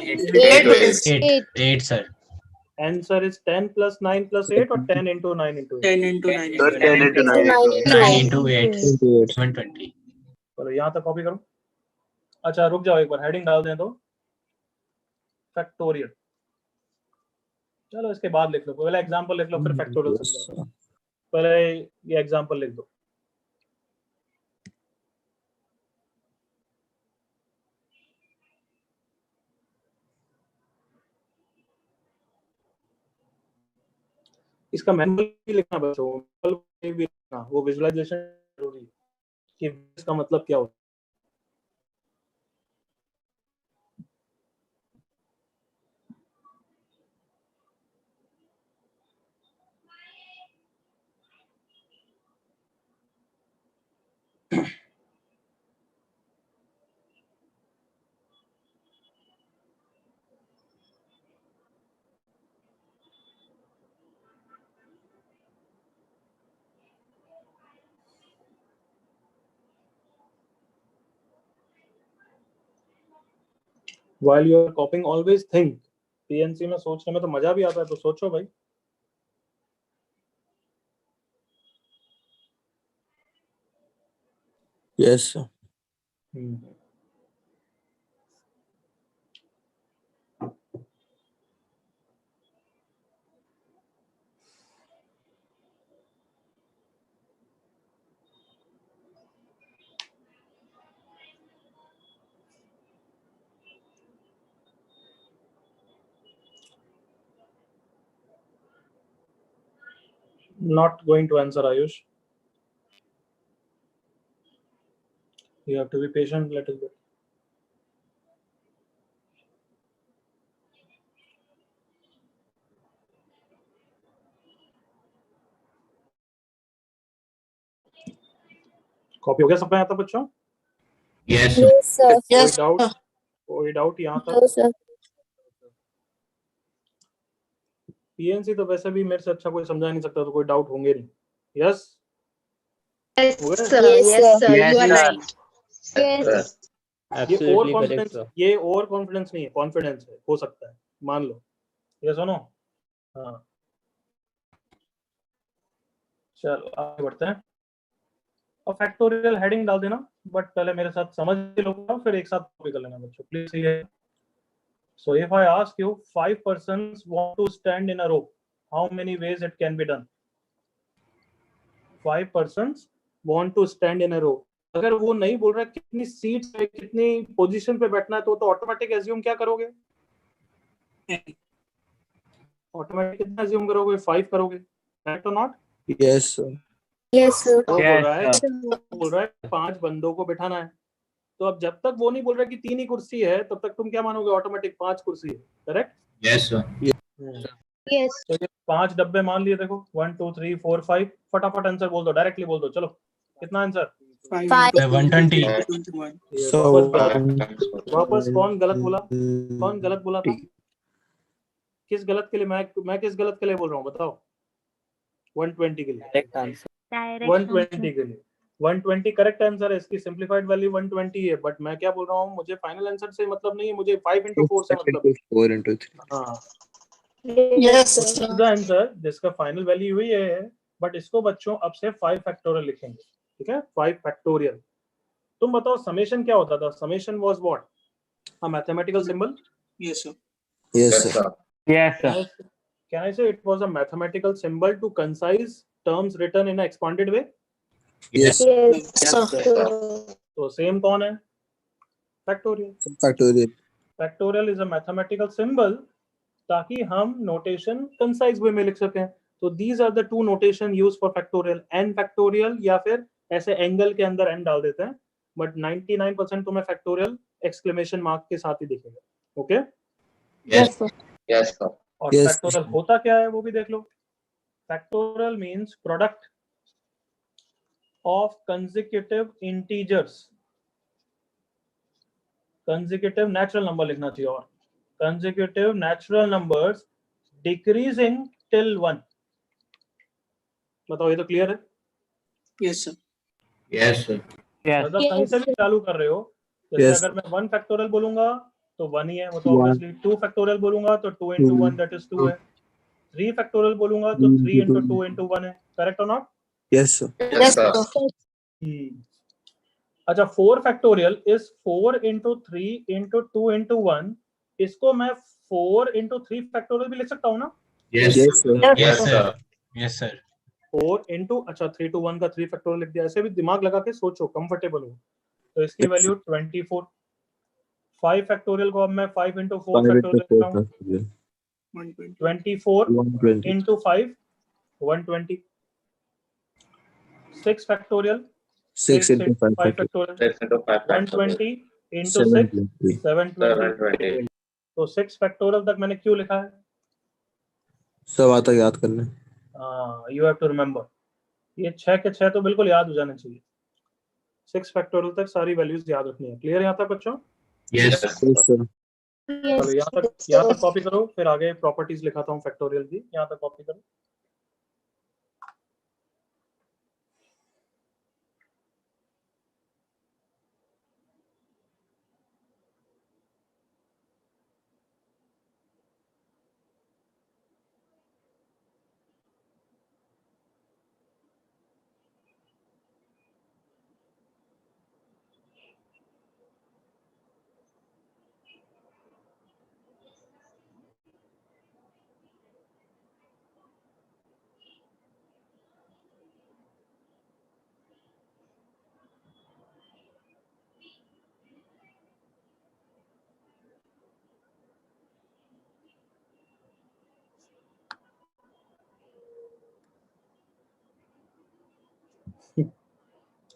Speaker 6: 8 is.
Speaker 4: 8. 8, sir.
Speaker 1: Answer is 10 + 9 + 8 और 10 into 9 into 8।
Speaker 9: 10 into 9.
Speaker 8: Sir, 10 into 9 into
Speaker 4: 9 into 8.
Speaker 2: into 8.
Speaker 4: 720.
Speaker 1: चलो यहाँ तक copy करो। अच्छा रुक जाओ, एक बार हेडिंग डाल दें तो फैक्टोरियल। चलो इसके बाद लिख लो, पहले एग्जांपल लिख लो फिर फैक्टोरियल
Speaker 2: Yes,
Speaker 1: समझाओ।
Speaker 2: sir.
Speaker 1: पहले ये एग्जांपल लिख दो। इसका मैनुअल भी लिखना बच्चों, मैनुअल भी लिखना, वो विजुअलाइजेशन जरूरी है कि इसका मतलब क्या होता है। While you are copying, always think। PNC में सोचने में तो मजा भी आता है, तो सोचो भाई।
Speaker 2: Yes, sir.
Speaker 1: Not going to answer, Ayush. You have to be patient a little bit. Copy हो गया सबका यहाँ तक बच्चों?
Speaker 3: Yes, sir.
Speaker 6: Yes, sir.
Speaker 1: कोई
Speaker 6: Yes,
Speaker 1: डाउट?
Speaker 6: sir.
Speaker 1: कोई डाउट यहाँ तक?
Speaker 6: No, sir.
Speaker 1: पीएनसी तो वैसे भी मेरे से अच्छा कोई समझा नहीं सकता, तो कोई डाउट होंगे नहीं. Yes?
Speaker 6: Yes,
Speaker 1: Yes,
Speaker 6: sir. Yes, sir. You are right.
Speaker 7: Yes.
Speaker 1: ये over
Speaker 5: Absolutely correct,
Speaker 1: confidence,
Speaker 5: sir.
Speaker 1: ये ओवर कॉन्फिडेंस नहीं है, कॉन्फिडेंस है, हो सकता है, मान लो. ये सुनो. हाँ, चलो आगे बढ़ते हैं. और फैक्टोरियल हेडिंग डाल देना, बट पहले मेरे साथ समझ लो, फिर एक साथ कॉपी कर लेना बच्चों, please. So if I ask you 5 persons want to stand in a row, how many ways it can be done? 5 persons want to stand in a row. अगर वो नहीं बोल रहा कितनी सीट पे, कितनी पोजीशन पे बैठना है, तो ऑटोमेटिक एज्यूम क्या करोगे? ऑटोमेटिक कितना एज्यूम करोगे? 5 करोगे, करेक्ट और not?
Speaker 2: Yes, sir.
Speaker 6: Yes, sir.
Speaker 1: वो
Speaker 5: Yes,
Speaker 1: बोल रहा है 5 बंदों को बिठाना है. तो अब जब तक वो नहीं बोल रहा कि 3 ही कुर्सी है, तब तक तुम क्या मानोगे? ऑटोमेटिक 5 कुर्सी है, करेक्ट?
Speaker 3: Yes, sir.
Speaker 6: Yes.
Speaker 1: तो ये 5 डब्बे मान लिए, देखो 1 2 3 4 5. फटाफट आंसर बोल दो, डायरेक्टली बोल दो. चलो, कितना आंसर?
Speaker 9: 5
Speaker 4: 120.
Speaker 9: 21.
Speaker 1: ये
Speaker 2: So
Speaker 1: वापस कौन गलत बोला? कौन गलत बोला था? किस गलत के लिए? मैं किस गलत के लिए बोल रहा हूँ, बताओ? 120 के लिए.
Speaker 5: correct answer.
Speaker 1: 120 के लिए 120 करेक्ट आंसर है. इसकी सिंपलीफाइड वैल्यू 120 है, बट मैं क्या बोल रहा हूँ, मुझे फाइनल आंसर से मतलब नहीं है, मुझे 5 into 4 से मतलब है.
Speaker 2: 4 into 3.
Speaker 1: हाँ,
Speaker 6: Yes, sir.
Speaker 1: द आंसर जिसका फाइनल वैल्यू हुई है, बट इसको बच्चों अब से 5 फैक्टोरियल लिखेंगे, ठीक है? 5 फैक्टोरियल. तुम बताओ समेशन क्या होता था? Summation was what? A mathematical symbol.
Speaker 9: Yes, sir.
Speaker 2: Yes, sir.
Speaker 5: Yes, sir.
Speaker 1: Can I say it was a mathematical symbol to concise terms written in an expanded way?
Speaker 2: Yes.
Speaker 6: Yes, sir.
Speaker 1: तो same कौन है? Factorial.
Speaker 2: Factorial.
Speaker 1: Factorial is a mathematical symbol, ताकि हम notation concise way में लिख सकें. तो these are the two notation used for factorial. N factorial, या फिर ऐसे एंगल के अंदर एन डाल देते हैं, बट 99% तुम्हें फैक्टोरियल एक्सक्लेमेशन मार्क के साथ ही दिखेगा. Okay?
Speaker 6: Yes, sir.
Speaker 7: Yes, sir.
Speaker 1: और
Speaker 2: Yes.
Speaker 1: फैक्टोरियल होता क्या है वो भी देख लो. Factorial means product of consecutive integers. Consecutive natural number लिखना चाहिए, और consecutive natural numbers decreasing till 1. बताओ, ये तो क्लियर है?
Speaker 9: Yes, sir.
Speaker 3: Yes, sir.
Speaker 1: मतलब कहीं से भी चालू कर रहे हो. जैसे
Speaker 2: Yes.
Speaker 1: अगर मैं 1 फैक्टोरियल बोलूंगा तो 1 ही है, वो तो
Speaker 2: One.
Speaker 1: ऑब्वियसली. 2 फैक्टोरियल बोलूंगा तो 2 into 1 that is 2 है. 3 फैक्टोरियल बोलूंगा तो 3 into 2 into 1 है. करेक्ट और not?
Speaker 2: Yes, sir.
Speaker 7: Yes, sir.
Speaker 1: अच्छा, 4 factorial is 4 into 3 into 2 into 1. इसको मैं 4 into 3 फैक्टोरियल भी लिख सकता हूँ ना?
Speaker 3: Yes.
Speaker 2: Yes, sir.
Speaker 3: Yes, sir.
Speaker 4: Yes, sir.
Speaker 1: 4 into, अच्छा 3 to 1 का 3 फैक्टोरियल लिख दिया. ऐसे भी दिमाग लगा के सोचो, कंफर्टेबल हो. तो इसकी
Speaker 2: Yes.
Speaker 1: वैल्यू 24. 5 फैक्टोरियल को अब मैं 5 into 4
Speaker 2: 5 into
Speaker 1: फैक्टोरियल लिख
Speaker 2: 4
Speaker 1: रहा हूँ.
Speaker 2: factorial.
Speaker 9: 120.
Speaker 1: 24
Speaker 2: 120.
Speaker 1: into 5 120. 6 factorial
Speaker 2: 6 into 5
Speaker 1: 5
Speaker 2: factorial.
Speaker 1: Factorial
Speaker 7: 6 into 5 factorial.
Speaker 1: 120 into 6
Speaker 2: 720.
Speaker 1: 720.
Speaker 7: 720.
Speaker 1: तो 6 फैक्टोरियल तक मैंने क्यों लिखा है?
Speaker 2: सब आता है याद करने.
Speaker 1: You have to remember. ये 6 के 6 तो बिल्कुल याद हो जाने चाहिए. 6 फैक्टोरियल तक सारी वैल्यूज याद रखनी है. क्लियर यहाँ तक बच्चों?
Speaker 3: Yes.
Speaker 7: Yes,
Speaker 2: Yes, sir.
Speaker 1: चलो यहाँ तक कॉपी करो, फिर आगे प्रॉपर्टीज लिखाता हूँ फैक्टोरियल की. यहाँ तक कॉपी करो.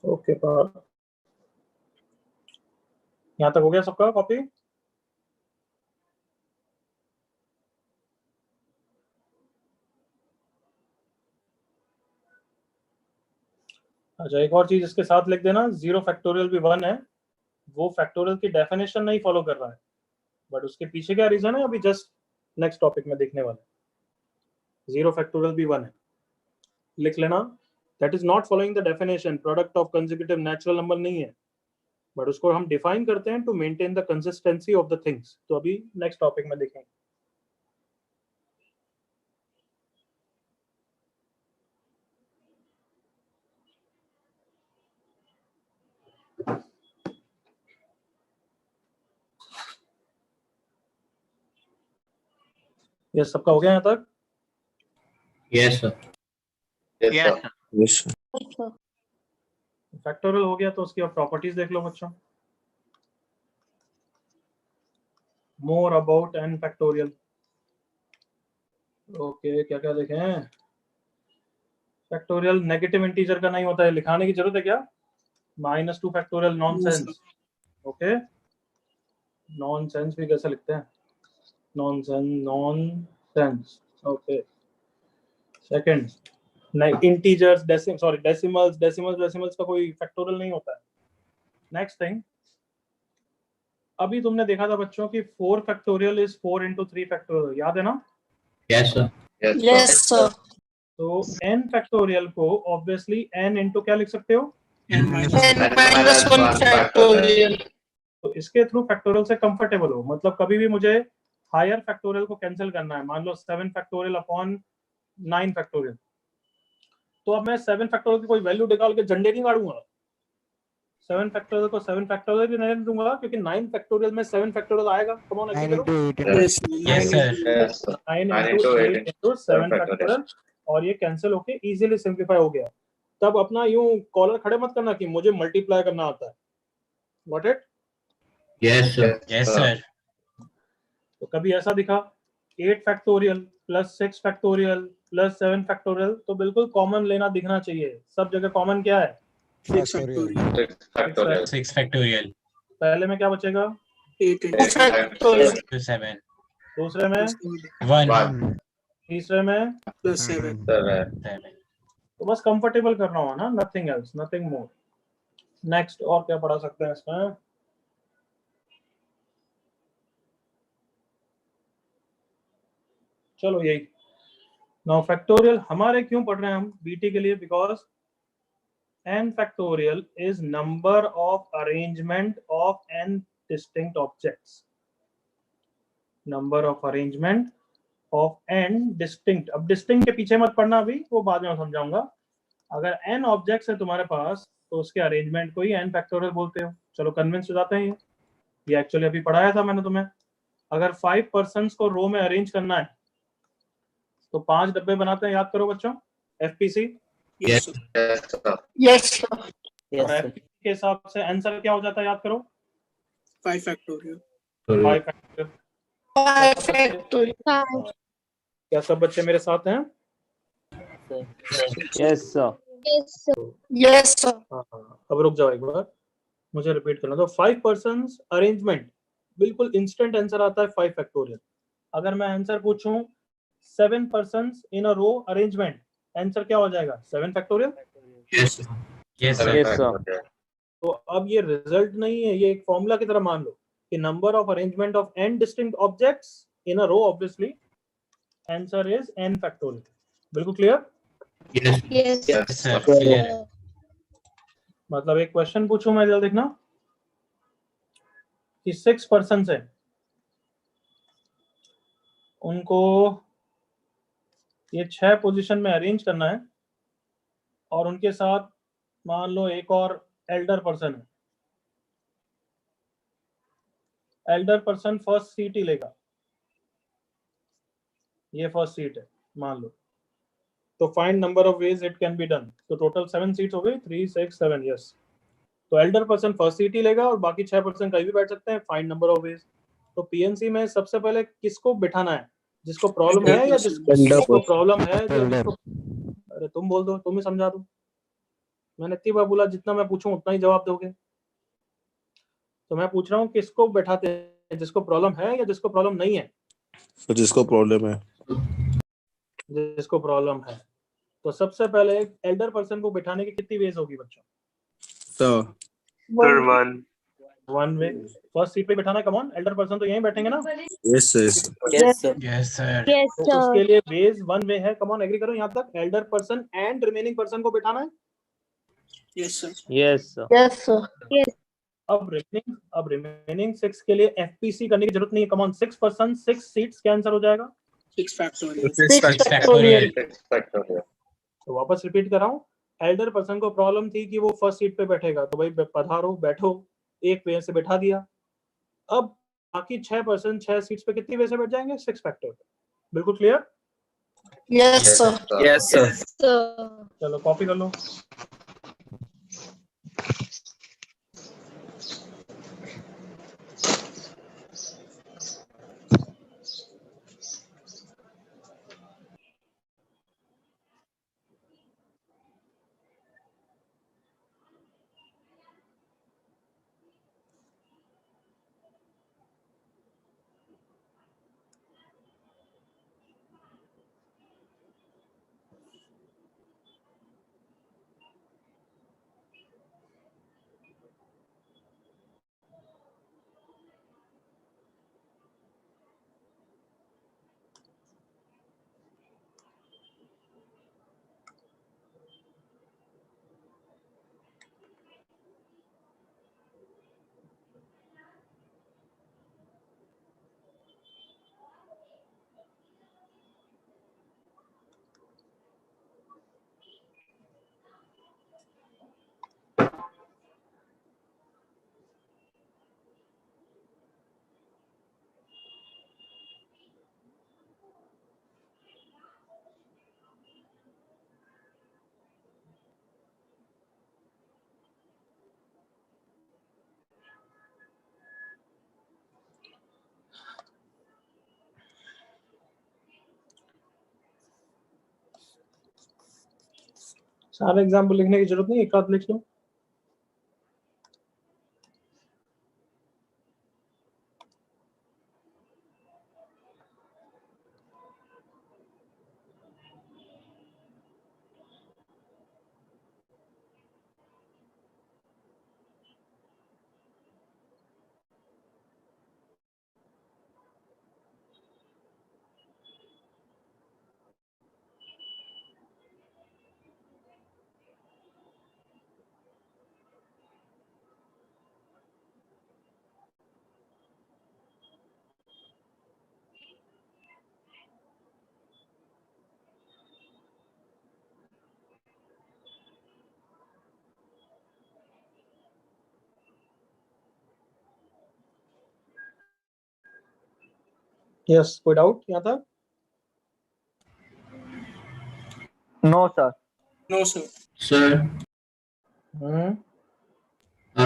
Speaker 1: ओके पर यहाँ तक हो गया सबका कॉपी? अच्छा, एक और चीज इसके साथ लिख देना, 0 फैक्टोरियल भी 1 है, वो फैक्टोरियल की डेफिनेशन नहीं फॉलो कर रहा है, बट उसके पीछे क्या रीजन है अभी जस्ट नेक्स्ट टॉपिक में देखने वाले। 0 फैक्टोरियल भी 1 है, लिख लेना। That is not following the definition, product of consecutive natural number नहीं है, बट उसको हम डिफाइन करते हैं to maintain the consistency of the things. तो अभी नेक्स्ट टॉपिक में देखेंगे। ये सबका हो गया यहाँ तक?
Speaker 3: Yes, sir.
Speaker 7: Yes, sir.
Speaker 2: Yes, sir.
Speaker 1: Factorial हो गया तो उसकी अब प्रॉपर्टीज देख लो बच्चों। More about an factorial. Okay, क्या क्या देखें? फैक्टोरियल नेगेटिव इंटीजर का नहीं होता है, लिखाने की जरूरत है क्या? -2 फैक्टोरियल नॉनसेंस। ओके, नॉनसेंस भी कैसे लिखते हैं? Nonsense. Okay, second, integers, decimals का कोई फैक्टोरियल नहीं होता है। नेक्स्ट थिंग, अभी तुमने देखा था बच्चों की 4 फैक्टोरियल इज 4 into 3 फैक्टोरियल, याद है ना?
Speaker 3: Yes, sir.
Speaker 6: Yes, sir.
Speaker 1: तो n फैक्टोरियल को ऑब्वियसली n into क्या लिख सकते हो?
Speaker 9: N minus
Speaker 6: N minus 1 factorial.
Speaker 1: तो इसके थ्रू फैक्टोरियल से कंफर्टेबल हो, मतलब कभी भी मुझे हायर फैक्टोरियल को कैंसिल करना है, मान लो 7 फैक्टोरियल अपॉन 9 फैक्टोरियल, तो अब मैं 7 फैक्टोरियल की कोई वैल्यू निकाल के झंडे नहीं गाड़ूंगा। 7 फैक्टोरियल को 7 फैक्टोरियल भी नहीं दूंगा, क्योंकि 9 फैक्टोरियल में 7 फैक्टोरियल आएगा। कम ऑन, एग्री करो।
Speaker 9: yes,
Speaker 4: Yes, sir.
Speaker 7: Yes, sir.
Speaker 1: 9
Speaker 7: 9
Speaker 1: into
Speaker 7: into
Speaker 1: 8
Speaker 7: 8
Speaker 1: into 7
Speaker 7: 7
Speaker 1: factorial, और ये कैंसिल होके इजीली सिंप्लीफाई हो गया। तब अपना यूं कॉलर खड़े मत करना कि मुझे मल्टीप्लाई करना आता है। Got it?
Speaker 3: Yes, sir.
Speaker 4: Yes, sir.
Speaker 1: तो कभी ऐसा दिखा 8 factorial plus 6 factorial plus 7 factorial, तो बिल्कुल कॉमन लेना दिखना चाहिए। सब जगह कॉमन क्या है?
Speaker 9: 6 factorial.
Speaker 7: 6 factorial.
Speaker 4: 6 factorial.
Speaker 1: पहले में क्या बचेगा?
Speaker 9: 8
Speaker 6: 2 factorial.
Speaker 4: 7.
Speaker 1: दूसरे में,
Speaker 4: 1.
Speaker 7: 1
Speaker 1: तीसरे में,
Speaker 9: plus 7.
Speaker 7: 7.
Speaker 4: 7.
Speaker 1: तो बस कंफर्टेबल करना हो ना, nothing else, nothing more. Next, और क्या पढ़ा सकते हैं इसमें? चलो यही। नाउ फैक्टोरियल हमारे क्यों पढ़ रहे हैं हम बीटी के लिए? Because n factorial is number of arrangement of n distinct objects. Number of arrangement of n distinct, अब distinct के पीछे मत पढ़ना अभी, वो बाद में समझाऊंगा। अगर n ऑब्जेक्ट्स है तुम्हारे पास तो उसके अरेंजमेंट को ही n फैक्टोरियल बोलते हो। चलो कन्विंस हो जाते हैं। ये एक्चुअली अभी पढ़ाया था मैंने तुम्हें। अगर 5 पर्सन्स को रो में अरेंज करना है तो 5 डब्बे बनाते हैं, याद करो बच्चों, FPC।
Speaker 9: Yes, sir.
Speaker 7: Yes, sir.
Speaker 6: Yes, sir.
Speaker 1: और FPC के हिसाब से आंसर क्या हो जाता है, याद करो?
Speaker 9: 5 factorial.
Speaker 1: 5 फैक्टोरियल।
Speaker 6: 5 factorial.
Speaker 1: क्या सब बच्चे मेरे साथ हैं?
Speaker 5: Yes, sir.
Speaker 6: Yes, sir. Yes, sir.
Speaker 1: हाँ, अब रुक जाओ एक बार, मुझे रिपीट करना। तो 5 पर्सन्स अरेंजमेंट, बिल्कुल इंस्टेंट आंसर आता है 5 फैक्टोरियल। अगर मैं आंसर पूछूं 7 persons in a row arrangement, answer क्या हो जाएगा? 7 factorial.
Speaker 4: Yes, sir. Yes, sir.
Speaker 5: Yes, sir.
Speaker 7: Factorial.
Speaker 1: तो अब ये रिजल्ट नहीं है, ये एक फॉर्मूला की तरह मान लो कि number of arrangement of n distinct objects in a row, obviously answer is n factorial. बिल्कुल clear?
Speaker 3: Yes.
Speaker 6: Yes,
Speaker 4: Yes, sir. Clear.
Speaker 6: sir.
Speaker 1: मतलब एक क्वेश्चन पूछूं मैं, जल्दी देखना कि 6 पर्सन्स है, उनको ये 6 पोजीशन में अरेंज करना है, और उनके साथ मान लो एक और एल्डर पर्सन है। एल्डर पर्सन फर्स्ट सीट ही लेगा, ये फर्स्ट सीट है मान लो। तो find number of ways it can be done. तो टोटल 7 सीट्स हो गई, 3 6 7। यस, तो एल्डर पर्सन फर्स्ट सीट ही लेगा और बाकी 6 पर्सन कहीं भी बैठ सकते हैं। Find number of veg. तो पीएनसी में सबसे पहले किसको बिठाना है? जिसको प्रॉब्लम है या जिसको प्रॉब्लम है? अरे तुम बोल दो, तुम ही समझा दो। मैंने इतनी बार बोला जितना मैं पूछूं उतना ही जवाब दोगे। तो मैं पूछ रहा हूँ किसको बैठाते हैं, जिसको प्रॉब्लम है या जिसको प्रॉब्लम नहीं है?
Speaker 2: तो जिसको प्रॉब्लम है।
Speaker 1: जिसको प्रॉब्लम है। तो सबसे पहले एल्डर पर्सन को बैठाने की कितनी वेज होगी बच्चों?
Speaker 2: तो
Speaker 8: sir one
Speaker 1: one way. First seat पे बैठाना है, कम ऑन, एल्डर पर्सन तो यहीं बैठेंगे ना?
Speaker 2: Yes yes
Speaker 5: Yes, sir.
Speaker 4: Yes, sir.
Speaker 1: तो उसके लिए वेज वन वे है, कम ऑन एग्री करो यहाँ तक। Elder person and remaining person को बैठाना है।
Speaker 9: Yes, sir.
Speaker 5: Yes, sir.
Speaker 6: Yes, sir.
Speaker 1: अब रिमेनिंग 6 के लिए एफपीसी करने की जरूरत नहीं है, कम ऑन 6 पर्सन 6 सीट्स, क्या आंसर हो जाएगा?
Speaker 9: 6 factorial.
Speaker 6: 6
Speaker 4: Factorial.
Speaker 6: factorial.
Speaker 7: factorial.
Speaker 1: तो वापस रिपीट कर रहा हूँ, एल्डर पर्सन को प्रॉब्लम थी कि वो फर्स्ट सीट पे बैठेगा, तो भाई पधारो बैठो, एक वे से बैठा दिया। अब बाकी 6 पर्सन 6 सीट्स पे कितनी वे से बैठ जाएंगे? 6 फैक्टर। बिल्कुल clear?
Speaker 6: Yes, sir.
Speaker 5: Yes, sir.
Speaker 6: Sir.
Speaker 1: चलो कॉपी कर लो। सारे एग्जाम्पल लिखने की जरूरत नहीं, एक आध लिख लो। यस, कोई डाउट यहाँ तक?
Speaker 5: No, sir.
Speaker 9: No, sir.
Speaker 3: Sir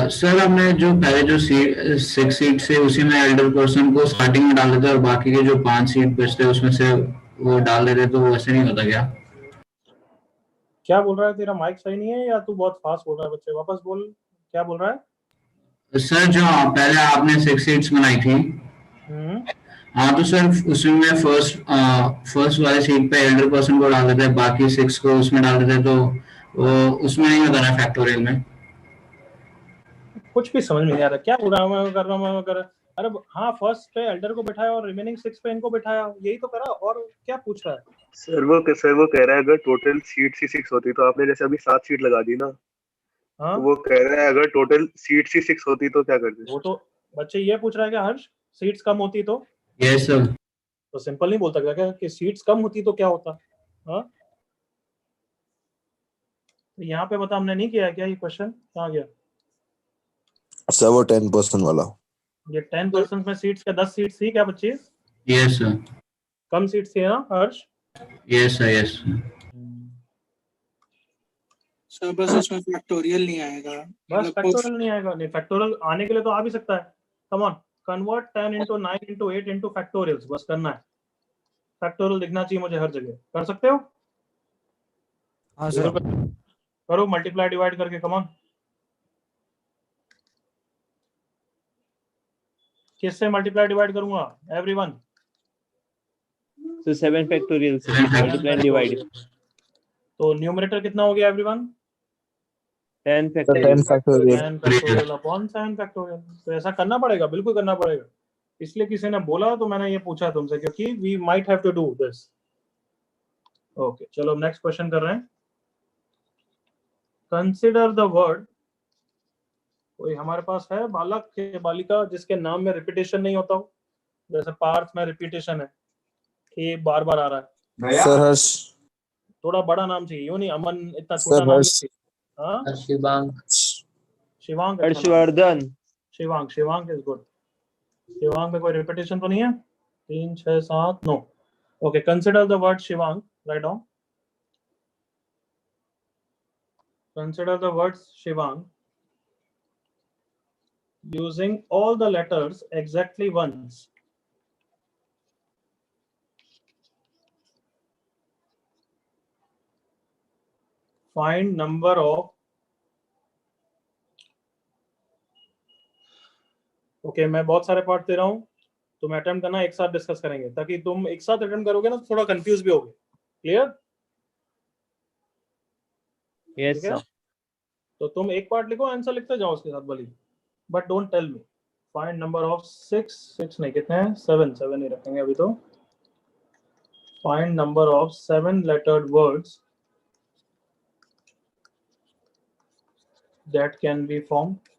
Speaker 3: sir हमने जो पहले जो सीट 6 सीट से उसी में एल्डर पर्सन को स्टार्टिंग में डाल देते और बाकी के जो 5 सीट बचते हैं उसमें से वो डाल देते, तो वैसे नहीं होता क्या?
Speaker 1: क्या बोल रहा है? तेरा माइक सही नहीं है या तू बहुत फास्ट बोल रहा है? बच्चे वापस बोल, क्या बोल रहा है?
Speaker 3: सर जो पहले आपने 6 सीट्स बनाई थी, हाँ, तो सर उसमें फर्स्ट वाले सीट पे एल्डर पर्सन को डाल देते हैं, बाकी 6 को उसमें डाल देते हैं, तो वो उसमें नहीं होता ना फैक्टोरियल में?
Speaker 1: कुछ भी समझ में नहीं आ रहा, क्या बोल रहा हूँ मैं, कर रहा हूँ मैं कर। अरे हाँ, फर्स्ट पे एल्डर को बिठाया और रिमेनिंग 6 पे इनको बिठाया, यही तो करा। और क्या पूछ रहा है?
Speaker 8: सर वो कह रहा है अगर टोटल सीट ही 6 होती तो आपने जैसे अभी 7 सीट लगा दी ना,
Speaker 1: हाँ,
Speaker 8: तो वो कह रहा है अगर टोटल सीट ही 6 होती तो क्या करते?
Speaker 1: वो तो बच्चे ये पूछ रहा है कि हर्ष सीट्स कम होती तो?
Speaker 3: Yes sir.
Speaker 1: तो सिंपल नहीं बोलता क्या कि सीट्स कम होती तो क्या होता? हाँ, तो यहाँ पे बता, हमने नहीं किया क्या ये क्वेश्चन? कहाँ गया
Speaker 2: सर? वो 10% वाला।
Speaker 1: ये 10% में सीट्स क्या 10 सीट्स थी क्या बच्चे?
Speaker 3: Yes sir.
Speaker 1: कम सीट्स थी ना Harsh?
Speaker 3: Yes sir. Yes
Speaker 9: sir बस उसमें फैक्टोरियल नहीं आएगा।
Speaker 1: बस फैक्टोरियल नहीं आएगा? नहीं, फैक्टोरियल आने के लिए तो आ भी सकता है। Come on, convert 10 into 9 into 8 into factorials, बस करना है। फैक्टोरियल दिखना चाहिए मुझे हर जगह। कर सकते हो?
Speaker 2: हाँ सर।
Speaker 1: करो मल्टीप्लाई डिवाइड करके, कम ऑन। किससे मल्टीप्लाई डिवाइड करूंगा एवरीवन?
Speaker 5: So 7 factorial से
Speaker 3: 7
Speaker 5: multiply and divide.
Speaker 1: तो न्यूमरेटर कितना हो गया everyone?
Speaker 5: 10
Speaker 2: 10
Speaker 5: factorial.
Speaker 2: factorial.
Speaker 1: 10 factorial upon 7 factorial. तो ऐसा करना पड़ेगा, बिल्कुल करना पड़ेगा। इसलिए किसी ने बोला तो मैंने ये पूछा तुमसे, क्योंकि we might have to do this. Okay, चलो अब नेक्स्ट क्वेश्चन कर रहे हैं। कंसिडर द वर्ड, कोई हमारे पास है बालक के बालिका जिसके नाम में रिपीटेशन नहीं होता हो? जैसे पार्थ में रिपीटेशन है, ये बार बार आ रहा है।
Speaker 2: सर हर्ष.
Speaker 1: थोड़ा बड़ा नाम चाहिए, यूं नहीं अमन इतना छोटा नाम नहीं चाहिए। हाँ, शिवांग, अच्छा नाम।
Speaker 5: हर्षवर्धन.
Speaker 1: Shivang is good. शिवांग में कोई रिपीटेशन तो नहीं है? 3 6 7 no. Okay, consider the word Shivang, write down. Consider the word Shivang using all the letters exactly once. Find number of, okay मैं बहुत सारे पार्ट दे रहा हूं, तुम अटेम्प्ट करना, एक साथ डिस्कस करेंगे, ताकि तुम एक साथ अटेम्प्ट करोगे ना तो थोड़ा कंफ्यूज भी होगे। क्लियर?
Speaker 5: Yes sir.
Speaker 1: तो तुम एक पार्ट लिखो, आंसर लिखते जाओ उसके साथ भली, but don't tell me. Find number of 6 नहीं, कितने हैं? 7 ही रखेंगे अभी तो। Find number of 7 lettered words that can be formed.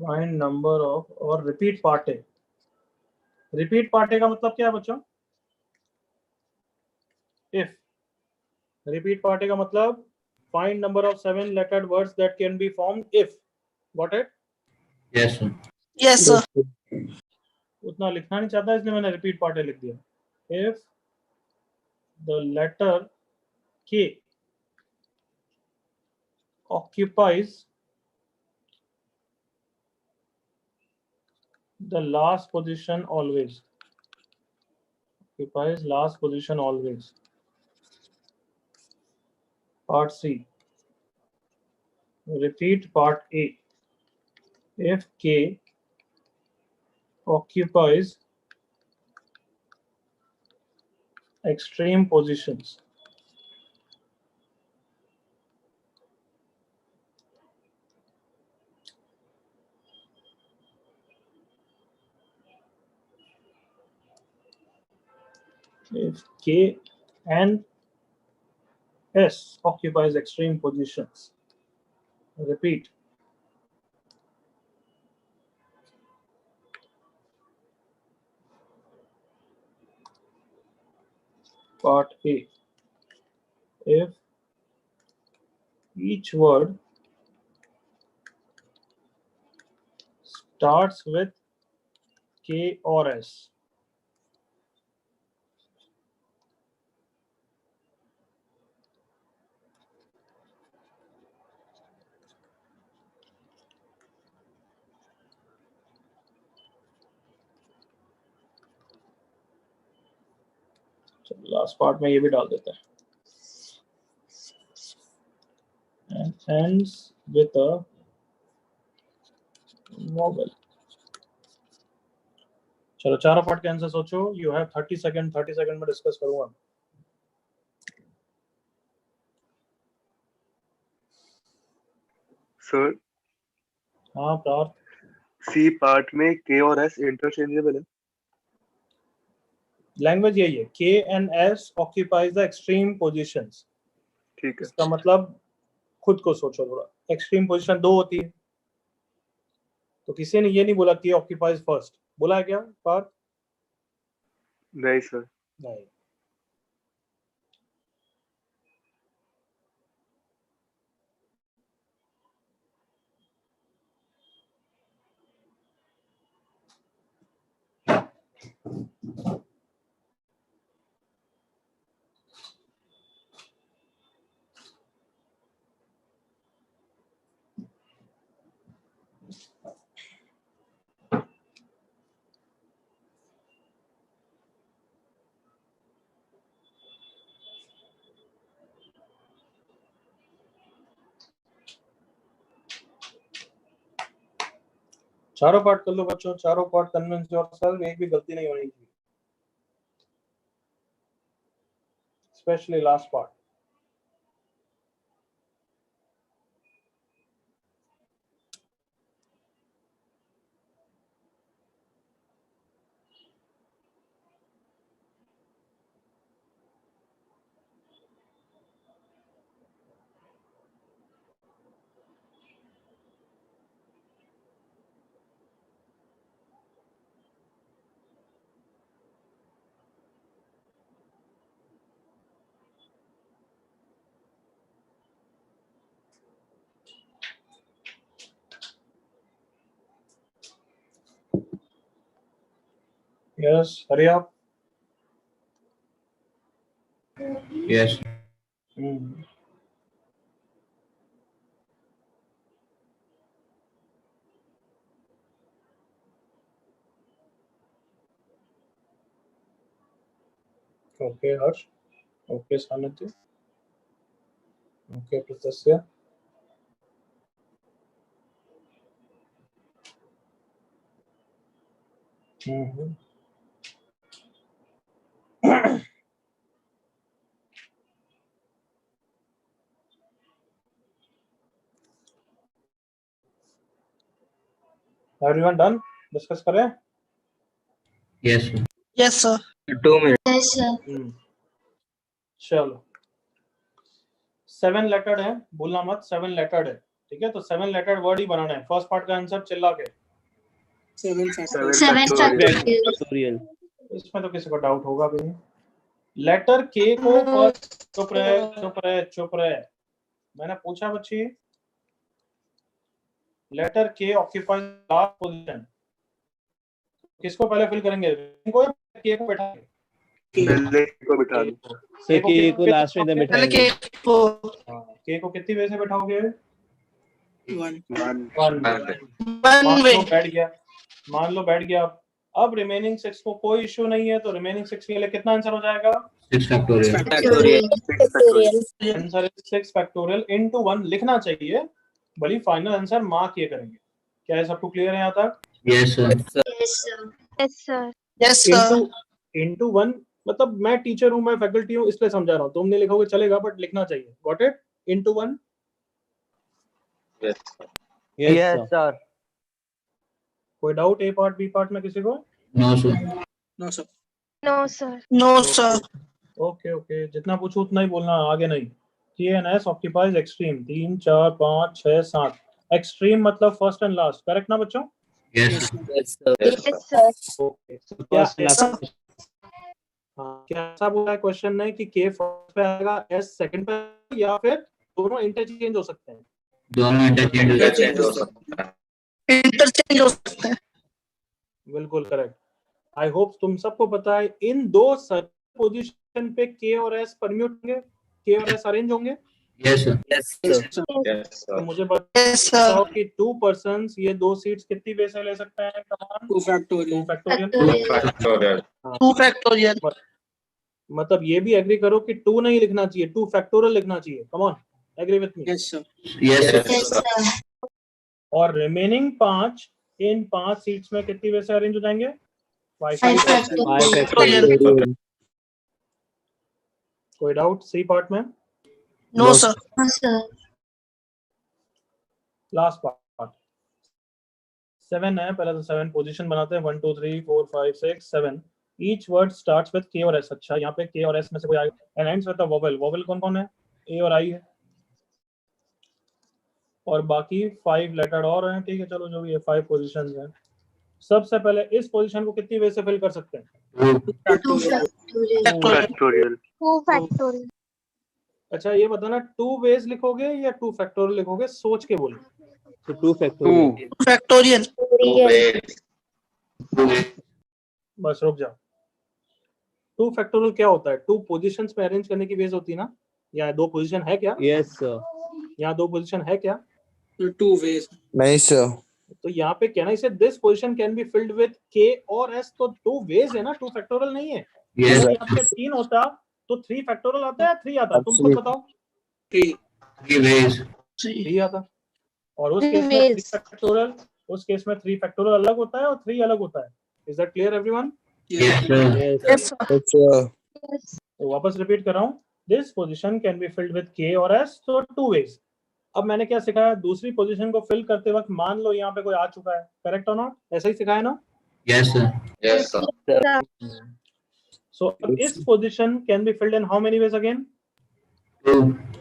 Speaker 1: Find number of, और रिपीट पार्ट है। रिपीट पार्ट का मतलब क्या है बच्चों? इफ रिपीट पार्ट का मतलब find number of 7 lettered words that can be formed if, got it?
Speaker 3: Yes sir.
Speaker 6: Yes, sir.
Speaker 1: उतना लिखना नहीं चाहता इसलिए मैंने रिपीट पार्ट लिख दिया। If the letter K occupies the last position always. Occupies last position always. Part C. Repeat part A. If K occupies extreme positions. If K and S occupies extreme positions. Repeat. Part A. If each word starts with K or S. Last part में ये भी डाल देते हैं। And ends with a vowel. चलो चारों part के answer सोचो। यू हैव 30 सेकंड, 30 सेकंड में डिस्कस करूंगा।
Speaker 8: सर
Speaker 1: हाँ प्रार्थ,
Speaker 8: सी पार्ट में के और एस इंटरचेंजेबल है।
Speaker 1: लैंग्वेज यही है, K and S occupies the extreme positions।
Speaker 8: ठीक है।
Speaker 1: इसका मतलब खुद को सोचो थोड़ा, एक्सट्रीम पोजीशन 2 होती है, तो किसी ने ये नहीं बोला कि occupies फर्स्ट, बोला है क्या पार्थ?
Speaker 8: नहीं सर।
Speaker 1: नहीं। चारों पार्ट कर लो बच्चों, चारों पार्ट कन्विंस योरसेल्फ, एक भी गलती नहीं होनी चाहिए, specially last part. Yes, hurry up.
Speaker 3: Yes.
Speaker 1: Okay, Harsh. Okay, Sanatya. Okay, Pratasya. Everyone done? Discuss करें?
Speaker 3: Yes, sir.
Speaker 6: Yes, sir.
Speaker 2: 2 minutes.
Speaker 6: Yes, sir.
Speaker 1: चलो 7 लेटर्ड है, भूलना मत, 7 लेटर्ड है, ठीक है? तो 7 लेटर्ड वर्ड ही बनाना है। फर्स्ट पार्ट का आंसर चिल्ला के
Speaker 9: 7
Speaker 6: 7
Speaker 9: factorial.
Speaker 5: Factorial.
Speaker 1: इसमें तो किसी को डाउट होगा भी नहीं। लेटर के को फर्स्ट, चुप रहे, मैंने पूछा बच्ची, लेटर के ऑक्यूपाइज लास्ट पोजीशन, किसको पहले फिल करेंगे, इनको के को बैठा
Speaker 8: पहले को बिठा दो।
Speaker 5: So K को लास्ट में
Speaker 6: पहले
Speaker 5: बैठाएंगे।
Speaker 1: के को कितनी वे से बैठाओगे?
Speaker 9: 1.
Speaker 1: मान लो बैठ गया। अब रिमेनिंग 6 को कोई इश्यू नहीं है, तो रिमेनिंग 6 के लिए कितना आंसर हो जाएगा?
Speaker 3: 6 factorial.
Speaker 1: आंसर 6 फैक्टोरियल इनटू 1 लिखना चाहिए, भले फाइनल आंसर मार्क ये करेंगे। क्या है, सबको क्लियर है यहाँ तक?
Speaker 3: Yes, sir.
Speaker 6: Yes, sir.
Speaker 1: Into 1 मतलब मैं टीचर हूँ, मैं फैकल्टी हूँ, इसलिए समझा रहा हूँ। तुम नहीं लिखोगे चलेगा, बट लिखना चाहिए। Got it? Into 1।
Speaker 5: Yes, sir.
Speaker 1: कोई डाउट ए पार्ट बी पार्ट में किसी को?
Speaker 3: No, sir.
Speaker 9: No, sir.
Speaker 6: No, sir.
Speaker 1: Okay, जितना पूछो उतना ही बोलना, आगे नहीं। TNS occupies extreme 3 4 5 6 7। एक्सट्रीम मतलब फर्स्ट एंड लास्ट, करेक्ट ना बच्चों?
Speaker 3: Yes, sir.
Speaker 1: ओके, क्या ऐसा बोला है क्वेश्चन ने कि के फर्स्ट पे आएगा, एस सेकंड पे, या फिर दोनों इंटरचेंज हो सकते हैं?
Speaker 3: दोनों इंटरचेंज हो सकता है।
Speaker 6: इंटरचेंज हो सकते हैं।
Speaker 1: बिल्कुल करेक्ट। आई होप तुम सबको पता है इन दो पोजीशन पे के और एस परम्यूट होंगे, के और एस अरेंज होंगे।
Speaker 3: Yes, sir.
Speaker 1: तो मुझे बताओ कि 2 पर्सन्स ये 2 सीट्स कितनी वे से ले सकते हैं?
Speaker 9: 2 factorial.
Speaker 6: 2 factorial.
Speaker 1: मतलब ये भी एग्री करो कि 2 नहीं लिखना चाहिए, 2 फैक्टोरियल लिखना चाहिए। Come on, agree with me?
Speaker 9: Yes, sir.
Speaker 3: Yes, sir.
Speaker 6: Yes, sir.
Speaker 1: और रिमेनिंग 5 इन 5 सीट्स में कितनी वे से अरेंज हो जाएंगे? 5
Speaker 6: factorial.
Speaker 1: कोई डाउट सी पार्ट में?
Speaker 6: No, sir. No, sir.
Speaker 1: Last part 7 है, पहले तो 7 पोजीशन बनाते हैं। 1 2 3 4 5 6 7। ईच वर्ड स्टार्ट्स विद के और एस। अच्छा, यहाँ पे के और एस में से कोई आएगा, and ends with the vowel. Vowel कौन कौन है? ए और आई है, और बाकी 5 लेटर और हैं। ठीक है, चलो जो भी है 5 पोजीशंस हैं। सबसे पहले इस पोजीशन को कितनी वे से फिल कर सकते हैं?
Speaker 6: 2 factorial.
Speaker 8: फैक्टोरियल।
Speaker 1: अच्छा, ये बताना 2 वेज लिखोगे या 2 फैक्टोरियल लिखोगे? सोच के बोलो।
Speaker 5: So 2 factorial.
Speaker 6: 2 factorial.
Speaker 1: बस रुक जाओ। 2 फैक्टोरियल क्या होता है? 2 पोजीशंस में अरेंज करने की वेज होती है ना? यहाँ 2 पोजीशन है क्या?
Speaker 5: Yes, sir.
Speaker 1: यहाँ 2 पोजीशन है क्या?
Speaker 9: 2 ways.
Speaker 2: नहीं सर।
Speaker 1: तो यहाँ पे क्या ना, इसे this position can be filled with के और एस, तो 2 वेज है ना, 2 फैक्टोरियल नहीं है।
Speaker 3: Yes.
Speaker 1: अगर यहाँ पे 3 होता तो 3 फैक्टोरियल आता है, 3 आता? तुम खुद बताओ।
Speaker 9: 3.
Speaker 3: 3 ways.
Speaker 1: 3 आता। और उस केस में 3 फैक्टोरियल उस केस में 3 फैक्टोरियल अलग होता है और 3 अलग होता है. Is that clear everyone?
Speaker 3: Yes, sir.
Speaker 6: Yes, sir.
Speaker 1: तो वापस रिपीट कर रहा हूँ. This position can be filled with K और S, तो 2 वेज. अब मैंने क्या सिखाया, दूसरी पोजीशन को फिल करते वक्त मान लो यहाँ पे कोई आ चुका है, करेक्ट और नॉट, ऐसा ही सिखाया ना?
Speaker 3: Yes, sir.
Speaker 7: Yes, sir.
Speaker 1: So this position can be filled in how many ways again?
Speaker 3: 2.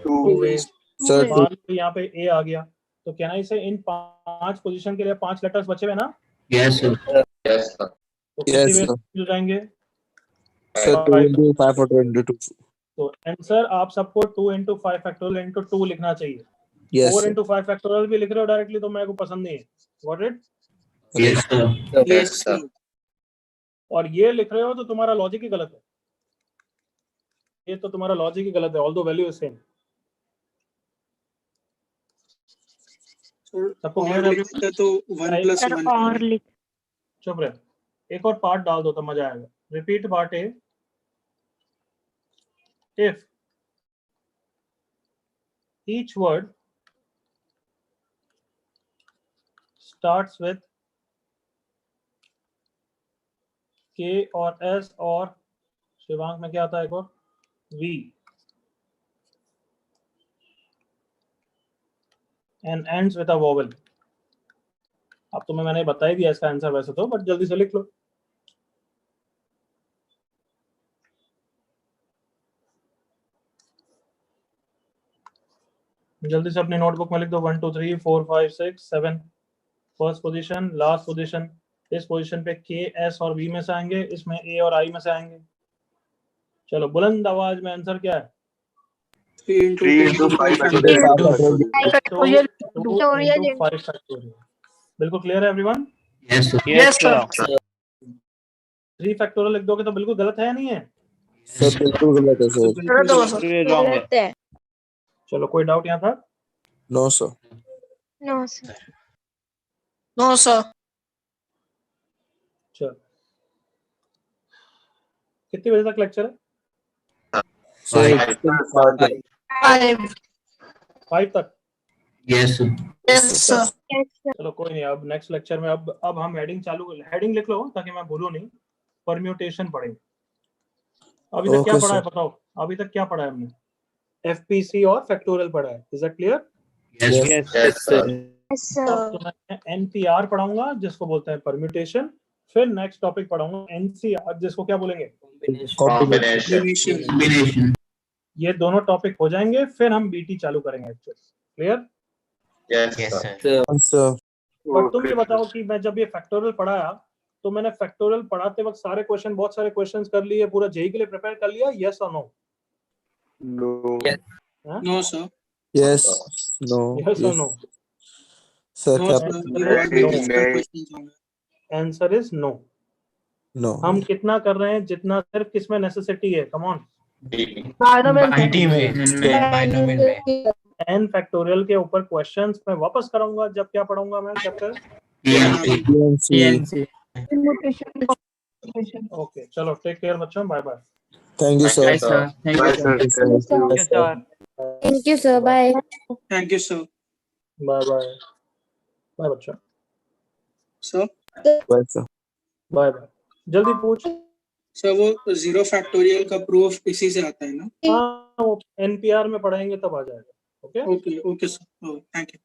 Speaker 8: 2
Speaker 1: ways.
Speaker 2: Sir,
Speaker 1: मान लो यहाँ पे A आ गया, तो कहना इसे इन 5 पोजीशन के लिए 5 लेटर्स बचे हुए ना,
Speaker 3: Yes, sir.
Speaker 7: Yes, sir.
Speaker 1: तो कितने
Speaker 2: Yes,
Speaker 1: ways
Speaker 2: sir.
Speaker 1: मिल जाएंगे?
Speaker 2: Sir, 2 into 5 or 2 into 2.
Speaker 1: तो आंसर आप सबको 2 into 5 फैक्टोरियल into 2 लिखना चाहिए.
Speaker 2: Yes,
Speaker 1: 4
Speaker 2: sir.
Speaker 1: into 5 फैक्टोरियल भी लिख रहे हो डायरेक्टली, तो मेरे को पसंद नहीं है. Got it?
Speaker 3: Yes, sir.
Speaker 8: Yes, sir.
Speaker 1: और ये लिख रहे हो तो तुम्हारा लॉजिक ही गलत है. ये तो तुम्हारा लॉजिक ही गलत है, ऑल्दो वैल्यू इज सेम. सबको क्लियर है?
Speaker 9: लिखते तो 1 plus
Speaker 6: Sir,
Speaker 9: 1
Speaker 6: और लिख.
Speaker 1: चुप रहे. एक और पार्ट डाल दो तो मजा आएगा. Repeat part A. If each word starts with K और S और शिवांक में क्या आता है एक और V and ends with a vowel. अब तुम्हें मैंने बता ही दिया इसका आंसर वैसे तो, बट जल्दी से लिख लो. जल्दी से अपनी नोटबुक में लिख दो. 1 2 3 4 5 6 7. First position, last position. इस पोजीशन पे K, S और V में से आएंगे, इसमें A और I में से आएंगे. चलो बुलंद आवाज में आंसर क्या है?
Speaker 8: 3 into 5
Speaker 6: Factorial.
Speaker 1: बिल्कुल क्लियर है everyone?
Speaker 3: Yes, sir.
Speaker 5: Yes, sir.
Speaker 1: 3 factorial लिख दोगे तो बिल्कुल गलत है या नहीं है?
Speaker 2: Sir, बिल्कुल गलत है sir.
Speaker 5: Factorial wrong है.
Speaker 1: चलो कोई डाउट यहाँ था?
Speaker 2: No, sir.
Speaker 6: No, sir. No, sir.
Speaker 1: चलो कितनी बजे तक लेक्चर है?
Speaker 2: Sir,
Speaker 6: 5.
Speaker 1: 5 तक.
Speaker 3: Yes, sir.
Speaker 6: Yes, sir.
Speaker 1: चलो कोई नहीं. अब नेक्स्ट लेक्चर में अब हम हेडिंग चालू, हेडिंग लिख लो ताकि मैं भूलूं नहीं. परम्यूटेशन पढ़ेंगे. अभी तक क्या
Speaker 2: Okay,
Speaker 1: पढ़ा है
Speaker 2: sir.
Speaker 1: बताओ? अभी तक क्या पढ़ा है हमने? FPC और फैक्टोरियल पढ़ा है. Is that clear?
Speaker 3: Yes, sir.
Speaker 5: Yes,
Speaker 7: Yes, sir.
Speaker 6: Yes,
Speaker 1: अब
Speaker 6: sir.
Speaker 1: तो मैं NPR पढ़ाऊंगा जिसको बोलते हैं परम्यूटेशन. फिर नेक्स्ट टॉपिक पढ़ाऊंगा NCR जिसको क्या बोलेंगे?
Speaker 7: Combination.
Speaker 3: Combination.
Speaker 1: ये दोनों टॉपिक हो जाएंगे, फिर हम BT चालू करेंगे. Actually clear?
Speaker 7: Yes,
Speaker 4: Yes,
Speaker 7: sir.
Speaker 4: sir.
Speaker 2: Sir.
Speaker 1: But तुम ये बताओ कि मैं जब ये फैक्टोरियल पढ़ाया तो मैंने फैक्टोरियल पढ़ाते वक्त सारे क्वेश्चन, बहुत सारे क्वेश्चंस कर लिए, पूरा जेई के लिए प्रिपेयर कर लिया? यस और no?
Speaker 8: No.
Speaker 9: No, sir.
Speaker 2: Yes. No.
Speaker 1: Yes और नो?
Speaker 2: Sir,
Speaker 9: No,
Speaker 2: क्या
Speaker 9: sir.
Speaker 2: पता?
Speaker 9: ये बहुत
Speaker 1: No.
Speaker 9: difficult questions होंगे.
Speaker 1: Answer is no.
Speaker 2: No.
Speaker 1: हम कितना कर रहे हैं? जितना सिर्फ किसमें नेसेसिटी है. Come on.
Speaker 4: IT में, बाइनोमियल में.
Speaker 1: n फैक्टोरियल के ऊपर क्वेश्चंस मैं वापस कराऊंगा जब क्या पढ़ाऊंगा मैं चैप्टर.
Speaker 3: PNC.
Speaker 2: PNC.
Speaker 1: ओके चलो टेक केयर बच्चों. Bye bye.
Speaker 2: Thank you, sir.
Speaker 7: Bye, sir.
Speaker 8: Bye, sir.
Speaker 2: Yes, sir.
Speaker 6: Thank you, sir. Bye.
Speaker 9: Thank you, sir.
Speaker 1: Bye bye. Bye बच्चों.
Speaker 9: Sir,
Speaker 2: Bye, sir.
Speaker 1: Bye bye. जल्दी पूछ.
Speaker 9: sir वो 0 factorial का proof इसी से आता है ना?
Speaker 1: हाँ वो NPR में पढ़ाएंगे तब आ जाएगा. Okay
Speaker 9: Okay, okay, sir. Oh, thank you.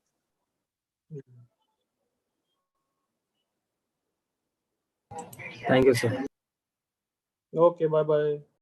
Speaker 5: Thank you, sir.
Speaker 1: Okay bye bye.